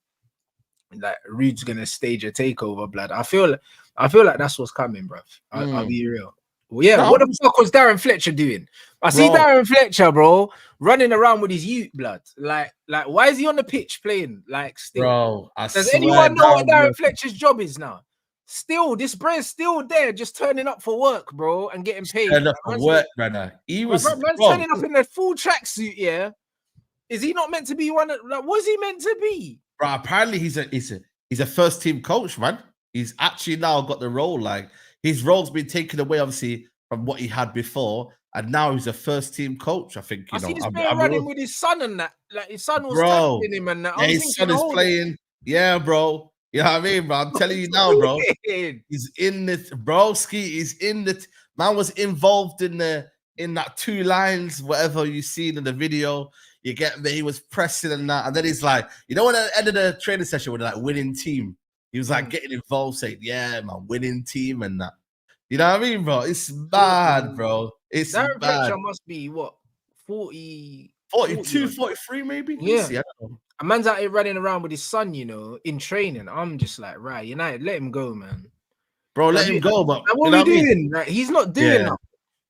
like Ruud's gonna stage a takeover, blood. I feel like that's what's coming, bro. I'll be real. Well, yeah, what the fuck was Darren Fletcher doing? I see Darren Fletcher, bro, running around with his youth, blood. Like, why is he on the pitch playing? Like, still, bro, does anyone know what Darren Fletcher's job is now? Still, this brother's still there, just turning up for work, bro, and getting paid. Turning up for work, brother. He was man's turning up in a full tracksuit, yeah. Is he not meant to be one? Like, what is he meant to be? Bro, apparently he's a first team coach, man. He's actually now got the role. Like his role's been taken away, obviously, from what he had before, and now he's a first team coach. I think I see this player running with his son and that. Like his son was tackling him and that. Yeah, his son is playing. Yeah, bro. You know what I mean, bro? I'm telling you now, bro. He's in this, bro. He's in the man was involved in that 2 lines, whatever you seen in the video. You get me? He was pressing and that, and then he's like, you know, when at the end of the training session with like winning team, he was like getting involved, saying, "Yeah, man, winning team and that." You know what I mean, bro? It's bad, bro. It's that bad. Fletcher must be what 40, 42, 43, maybe. Yeah, see, I don't know. A man's out here running around with his son, you know, in training. I'm just like, right, United, let him go, man. Bro, let him go. But what are we doing? Like, he's not doing that.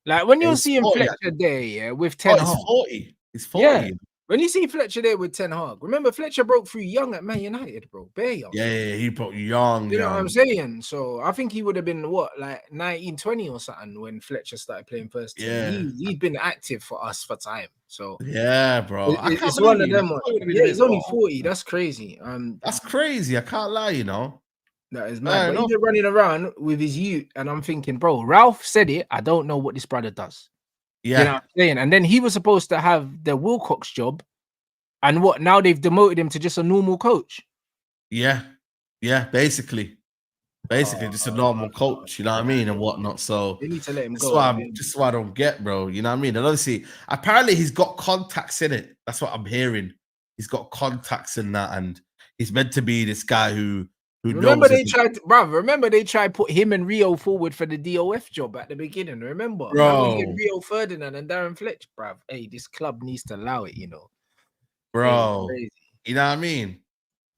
Like when you're seeing 40, Fletcher there, yeah, with 10 Hag. He's 40. Yeah. When you see Fletcher there with 10 Hag, remember Fletcher broke through young at Man United, bro. Bare young. Yeah, he broke young. You know what I'm saying? So I think he would have been what, like 19, 20 or something when Fletcher started playing first team. Yeah. He's been active for us for time. So yeah, bro. It's one of them. Yeah, he's only 40. That's crazy. That's crazy. I can't lie, you know. That is mad. But he's been running around with his youth, and I'm thinking, bro, Ralph said it. I don't know what this brother does. Yeah. You know what I'm saying? And then he was supposed to have the Wilcox job. And what now they've demoted him to just a normal coach. Yeah, basically just a normal coach, you know what I mean, and whatnot. So they need to let him go. Just what I don't get, bro. You know what I mean? And obviously, apparently he's got contacts in it. That's what I'm hearing. He's got contacts in that, and he's meant to be this guy who remember they tried put him and Rio forward for the DOF job at the beginning. Remember, bro, Rio Ferdinand and Darren Fletcher, bruv. Hey, this club needs to allow it, you know. Bro, you know what I mean?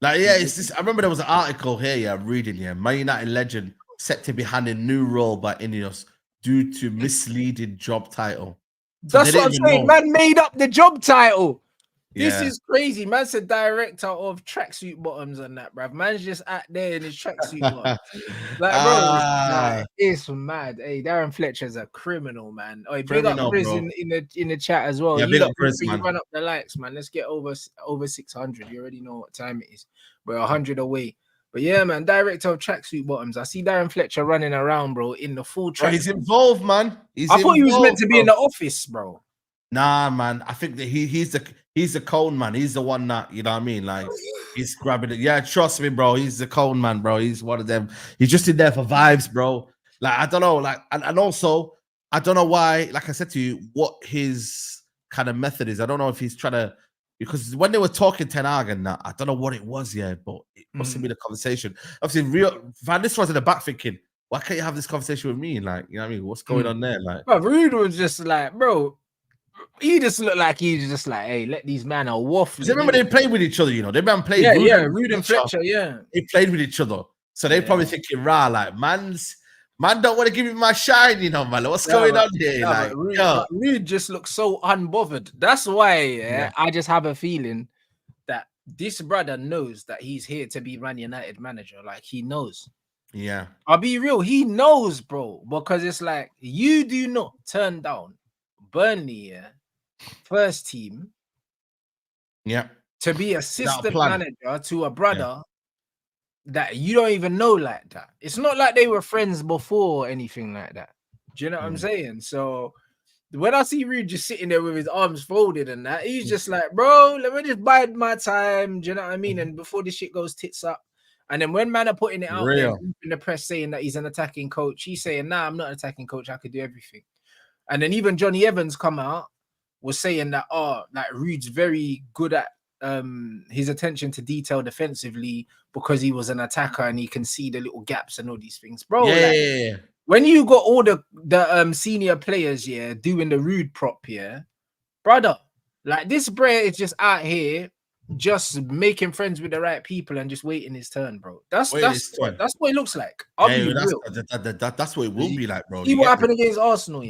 Like, yeah, it's just. I remember there was an article here, yeah, I'm reading here. Man United legend set to be handed new role by Ineos due to misleading job title. So that's what I'm saying. Man made up the job title. This is crazy. Man said director of tracksuit bottoms and that, bruv. Man's just out there in his tracksuit bottoms. Like, bro, it's mad. Hey, Darren Fletcher's a criminal, man. Oh, big up Chris in the chat as well. Yeah, big up Chris, man. Run up the likes, man. Let's get over 600. You already know what time it is. We're 100 away. But yeah, man, director of tracksuit bottoms. I see Darren Fletcher running around, bro, in the full track. He's involved, man. I thought he was meant to be in the office, bro. Nah, man. I think that he's the cone man. He's the one that, you know what I mean? Like, he's grabbing it. Yeah, trust me, bro. He's the cone man, bro. He's one of them. He's just in there for vibes, bro. Like, I don't know. Like, and also, I don't know why, like I said to you, what his kind of method is. I don't know if he's trying to, because when they were talking Ten Hag and that, I don't know what it was, yeah, but it must have been a conversation. Obviously, Van Nistelrooy was in the back thinking, why can't you have this conversation with me? Like, you know what I mean? What's going on there? Like, bro, Ruud was just like, bro, he just looked like he's just like, hey, let these men are waffling. Remember they played with each other, you know. They man played. Ruud and Fletcher, They played with each other, so they probably thinking, like, man don't want to give me my shine, you know, man. What's going on here? Like, Ruud just looks so unbothered. That's why, I just have a feeling that this brother knows that he's here to be Man United manager. Like, he knows. Yeah, I'll be real. He knows, bro, because it's like you do not turn down Burnley, first team, to be assistant manager to a brother that you don't even know like that. It's not like they were friends before or anything like that. Do you know what I'm saying? So when I see Ruud just sitting there with his arms folded and that, he's just like, bro, let me just bide my time. Do you know what I mean? And before this shit goes tits up. And then when man are putting it out there in the press saying that he's an attacking coach, he's saying, nah, I'm not an attacking coach. I could do everything. And then even Johnny Evans come out was saying that, like Ruud's very good at his attention to detail defensively because he was an attacker and he can see the little gaps and all these things, bro. When you got all the senior players doing the Ruud prop brother, like this bro is just out here just making friends with the right people and just waiting his turn, bro. That's what it looks like. That's what it will be like, bro. See what happened against Arsenal,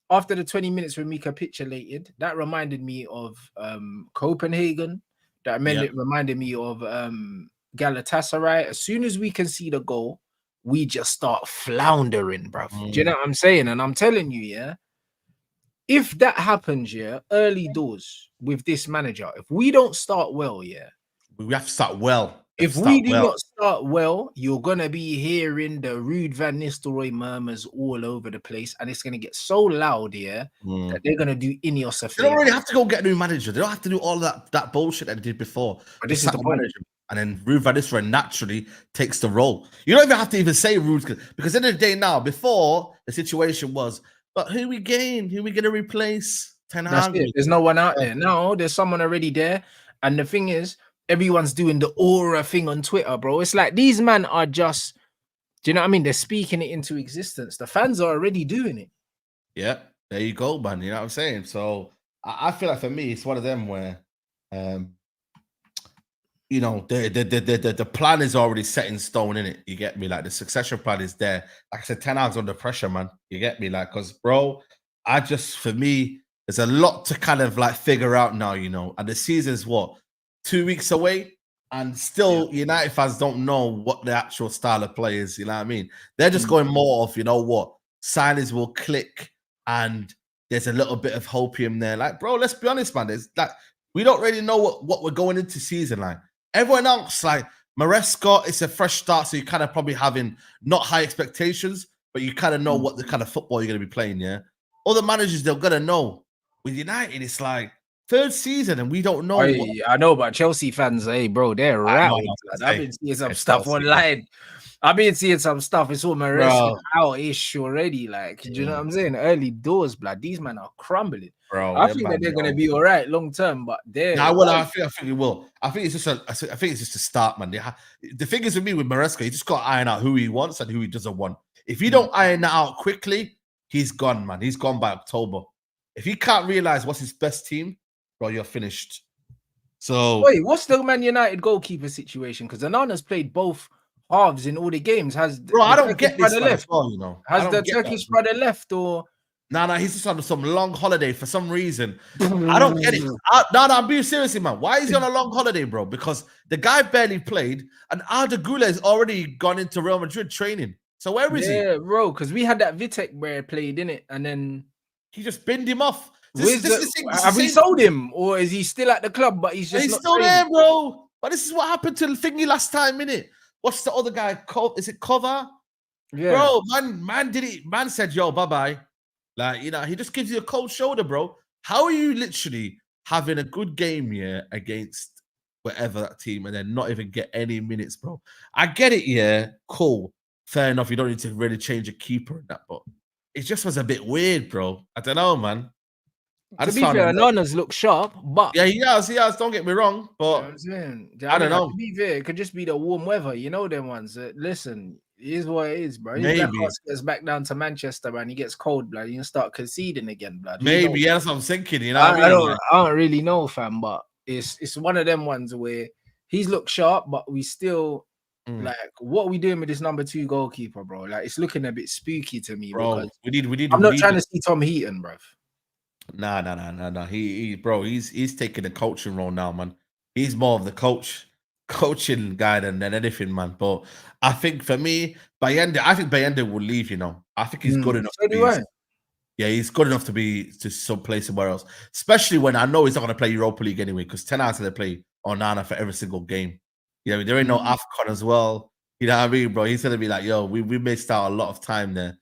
after the 20 minutes when we capitulated, that reminded me of Copenhagen. That reminded me of Galatasaray. As soon as we concede a goal, we just start floundering, bruv. Do you know what I'm saying? And I'm telling you, yeah, if that happens, yeah, early doors with this manager, if we don't start well, yeah, we have to start well. If we do not start well, you're gonna be hearing the Ruud van Nistelrooy murmurs all over the place, and it's gonna get so loud here that they're gonna do Ineos a favor. They don't really have to go get a new manager. They don't have to do all that bullshit that they did before. But this is the point. And then Ruud van Nistelrooy naturally takes the role. You don't even have to even say Ruud, because at the end of the day now, before the situation was, but who we gain? Who we gonna replace? Ten Hag. There's no one out there. No, there's someone already there. And the thing is, everyone's doing the aura thing on Twitter, bro. It's like these men are just, do you know what I mean? They're speaking it into existence. The fans are already doing it. Yeah, there you go, man. You know what I'm saying? So I feel like for me, it's one of them where, you know, the plan is already set in stone, innit? You get me? Like the succession plan is there. Like I said, 10 hours under pressure, man. You get me? Like, because, bro, for me, there's a lot to kind of like figure out now, you know, and the season's what? 2 weeks away, and still United fans don't know what the actual style of play is. You know what I mean? They're just going more off, you know what, signings will click, and there's a little bit of hopium there. Like, bro, let's be honest, man. There's like, we don't really know what we're going into season like. Everyone else, like Maresca, it's a fresh start, so you're kind of probably having not high expectations, but you kind of know what the kind of football you're going to be playing. Yeah, all the managers, they're gonna know. With United, it's like third season, and we don't know. I know, but Chelsea fans, hey, bro, they're rattled. I've been seeing some stuff online. I've been seeing some stuff. It's all Maresca out-ish already. Like, do you know what I'm saying? Early doors, blood. These men are crumbling. Bro, I think that they're gonna be all right long term, but they're. I think it will. I think it's just a start, man. The thing is with me with Maresca, you just got to iron out who he wants and who he doesn't want. If you don't iron that out quickly, he's gone, man. He's gone by October. If he can't realize what's his best team, bro, you're finished. So wait, what's the Man United goalkeeper situation? Because Anana's played both halves in all the games. I don't get this left. Well, you know, has the Turkish brother left or? No, he's just on some long holiday for some reason. I don't get it. I'm being serious, man. Why is he on a long holiday, bro? Because the guy barely played, and Arda Güler has already gone into Real Madrid training. So where is he? Yeah, bro, because we had that Vitek where he played in it, and then he just binned him off. Have we sold him, or is he still at the club? But he's just still there, bro. But this is what happened to the thingy last time, innit? What's the other guy? Is it Cover? Yeah, bro. Man did it. Man said, "Yo, bye bye." Like, you know, he just gives you a cold shoulder, bro. How are you literally having a good game here against whatever that team and then not even get any minutes, bro? I get it, yeah, cool, fair enough. You don't need to really change a keeper in that, but it just was a bit weird, bro. I don't know, man. To be fair, Nana's look sharp, but yeah, he has. Don't get me wrong, but I don't know. To be fair, it could just be the warm weather. You know them ones. Listen, it is what it is, bro. Maybe gets back down to Manchester and he gets cold, blood. You can start conceding again, blood. Maybe, yeah, that's what I'm thinking. You know, I don't really know, fam, but it's one of them ones where he's looked sharp, but we still like, what are we doing with this number 2 goalkeeper, bro? Like, it's looking a bit spooky to me, bro. I'm not trying to see Tom Heaton, bro. Nah. He's taking the coaching role now, man. He's more of the coaching guy than anything, man. But I think for me, Bayende will leave, you know. I think he's good enough. Yeah, he's good enough to be to some place somewhere else. Especially when I know he's not going to play Europa League anyway, because 10 hours they play Onana for every single game. You know, there ain't no AFCON as well. You know what I mean, bro? He's going to be like, yo, we missed out a lot of time there.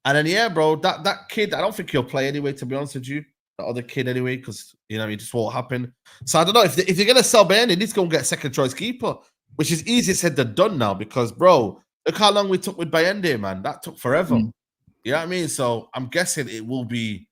And then, yeah, bro, that kid, I don't think he'll play anyway, to be honest with you. The other kid anyway, because, you know, it just won't happen. So I don't know. If you're going to sell Bayern, he needs to go and get a second choice keeper, which is easier said than done now because, bro, look how long we took with Bayern, man. That took forever. You know what I mean? So I'm guessing it will be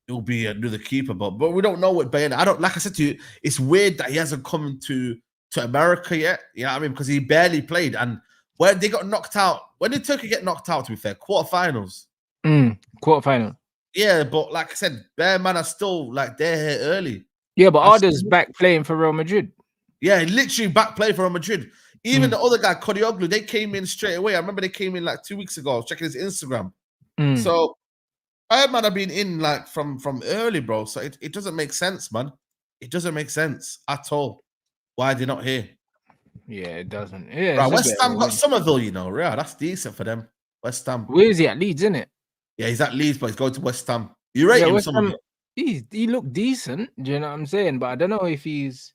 another keeper, but we don't know what Bayern. Like I said to you, it's weird that he hasn't come to America yet. You know what I mean? Because he barely played. And when they got knocked out, when did Turkey get knocked out, to be fair? Quarterfinals. Quarterfinal. Yeah, but like I said, Bear Man are still like they're here early. Yeah, but Arda's back playing for Real Madrid. Yeah, literally back playing for Real Madrid. Even the other guy, Kodioglu, they came in straight away. I remember they came in like 2 weeks ago. I was checking his Instagram. So Bear Man have been in like from early, bro. So it doesn't make sense, man. It doesn't make sense at all. Why are they not here? Yeah, it doesn't. Yeah, Right, West Ham got Somerville, you know. Yeah, that's decent for them. West Ham. Where is he at? Leeds, isn't it? Yeah, he's at Leeds, but he's going to West Ham. You rate him, Somerville? He looked decent. Do you know what I'm saying? But I don't know if he's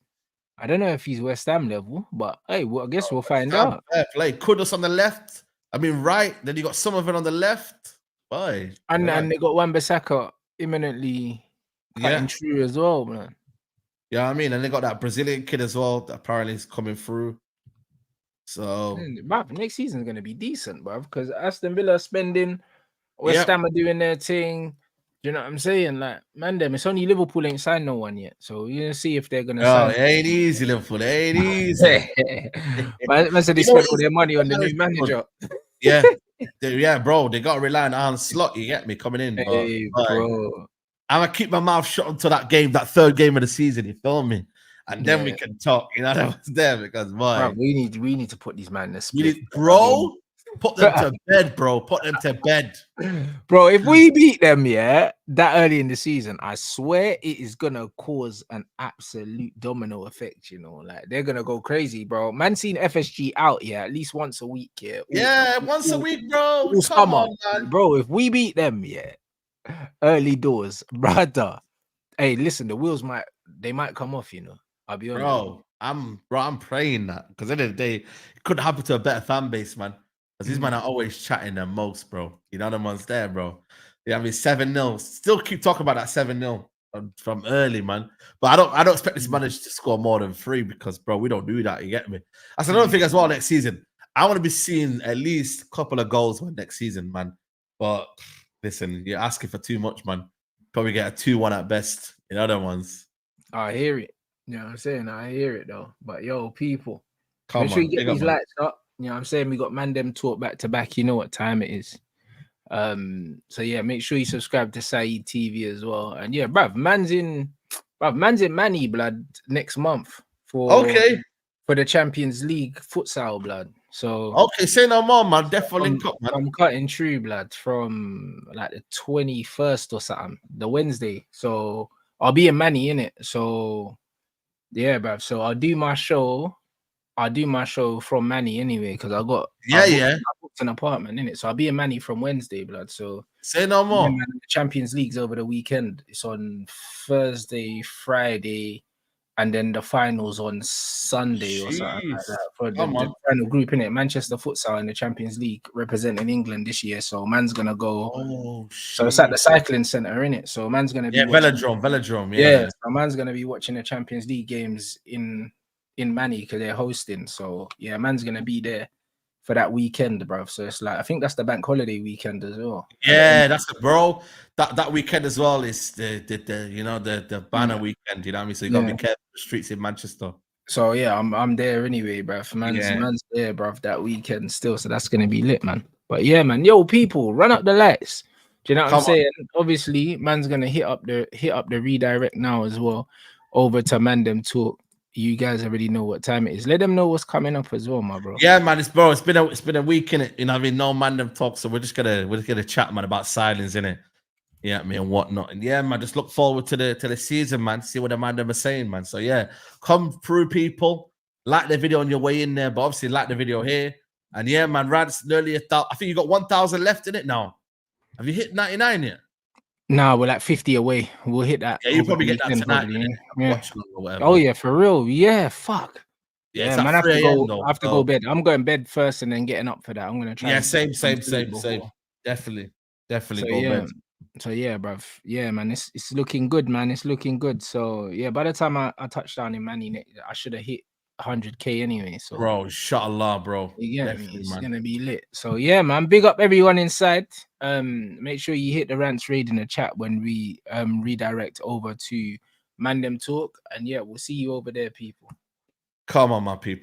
West Ham level. But hey, well, I guess we'll find out. Fair play. Kudus on the left. I mean, right. Then you got Somerville on the left. Boy, and they got Wan-Bissaka imminently cutting through as well, man. Yeah, I mean, and they got that Brazilian kid as well that apparently is coming through. So, next season's gonna be decent, bruv, because Aston Villa spending, West Ham are doing their thing. Do you know what I'm saying? Like, man, it's only Liverpool ain't signed no one yet, so you're gonna see if they're gonna sign. It ain't easy, Liverpool. It ain't easy. Man said they spent all their money on the new manager. Yeah, bro. They got to rely on Arne Slot. You get me coming in, bro. I'm gonna keep my mouth shut until that game, that third game of the season. You feel me? And then we can talk. You know that was there because boy, we need to put these man in the split. Bro. Put them to bed, bro. Put them to bed. Bro, if we beat them, that early in the season, I swear it is gonna cause an absolute domino effect, you know. Like they're gonna go crazy, bro. Man seen FSG out, at least once a week, once a week, bro. Come on, man. Bro. If we beat them, early doors, brother. Hey, listen, the wheels might come off, you know. I'll be honest. I'm praying that because at the end of the day, it could happen to a better fan base, man. Because these men are always chatting the most, bro. You know the ones there, bro. Yeah, I mean 7-0. Still keep talking about that 7-0 from early, man. But I don't expect this manager to score more than 3 because, bro, we don't do that. You get me? That's another thing as well. Next season, I want to be seeing at least a couple of goals next season, man. But listen, you're asking for too much, man. Probably get a 2-1 at best in other ones. I hear it. You know what I'm saying? I hear it though. But yo, people, make sure you get these lights up. You know what I'm saying? We got Mandem Talk back to back. You know what time it is. So yeah, make sure you subscribe to Saeed TV as well. And yeah, man's in Manny, blood, next month for the Champions League futsal, blood. So say no more, man. Definitely cut, man. I'm cutting through, blood, from like the 21st or something, the Wednesday. So I'll be in Manny in it. So yeah, bruv. So I'll do my show from Manny anyway, because I booked an apartment in it. So I'll be in Manny from Wednesday, blood. So say no more. Man, the Champions League's over the weekend. It's on Thursday, Friday, and then the finals on Sunday or something like that. For the final group, in it, Manchester Futsal in the Champions League representing England this year. So man's gonna go. So it's at the cycling center, in it. So man's gonna be Velodrome. Yeah. So man's gonna be watching the Champions League games in Manny because they're hosting. So yeah, man's gonna be there for that weekend, bro. So it's like I think that's the bank holiday weekend as well. Yeah, that's it, bro. That weekend as well is the banner weekend. You know what I mean? So you gotta be careful the streets in Manchester. So yeah, I'm there anyway, bro. Man's there, bro, that weekend still. So that's gonna be lit, man. But yeah, man, yo, people, run up the lights. Do you know what I'm saying? Obviously, man's gonna hit up the redirect now as well over to Mandem Talk. You guys already know what time it is. Let them know what's coming up as well, my bro. Yeah, man, it's been a week in it. You know what I mean? No Mandem Talk, so we're just gonna chat, man, about silence in it. Yeah, me and whatnot. And yeah, man, just look forward to the season, man. See what the Mandem are saying, man. So yeah, come through, people. Like the video on your way in there, but obviously like the video here. And yeah, man, Rants nearly 1,000. I think you got 1,000 left in it now. Have you hit 99 yet? Nah, we're like 50 away. We'll hit that. Yeah, you probably get that tonight. Oh yeah, for real. Yeah, fuck. Yeah, man, I have to go bed. I'm going bed first and then getting up for that. I'm gonna try. Yeah, same. Definitely go bed. So yeah, bruv. Yeah, man, it's looking good, man. It's looking good. So yeah, by the time I touch down in Manny, I should have hit 100K anyway. So bro, inshallah, bro. Yeah, it's gonna be lit. So yeah, man, big up everyone inside. Make sure you hit the Rants raid in the chat when we redirect over to Mandem Talk. And yeah, we'll see you over there, people. Come on, my people.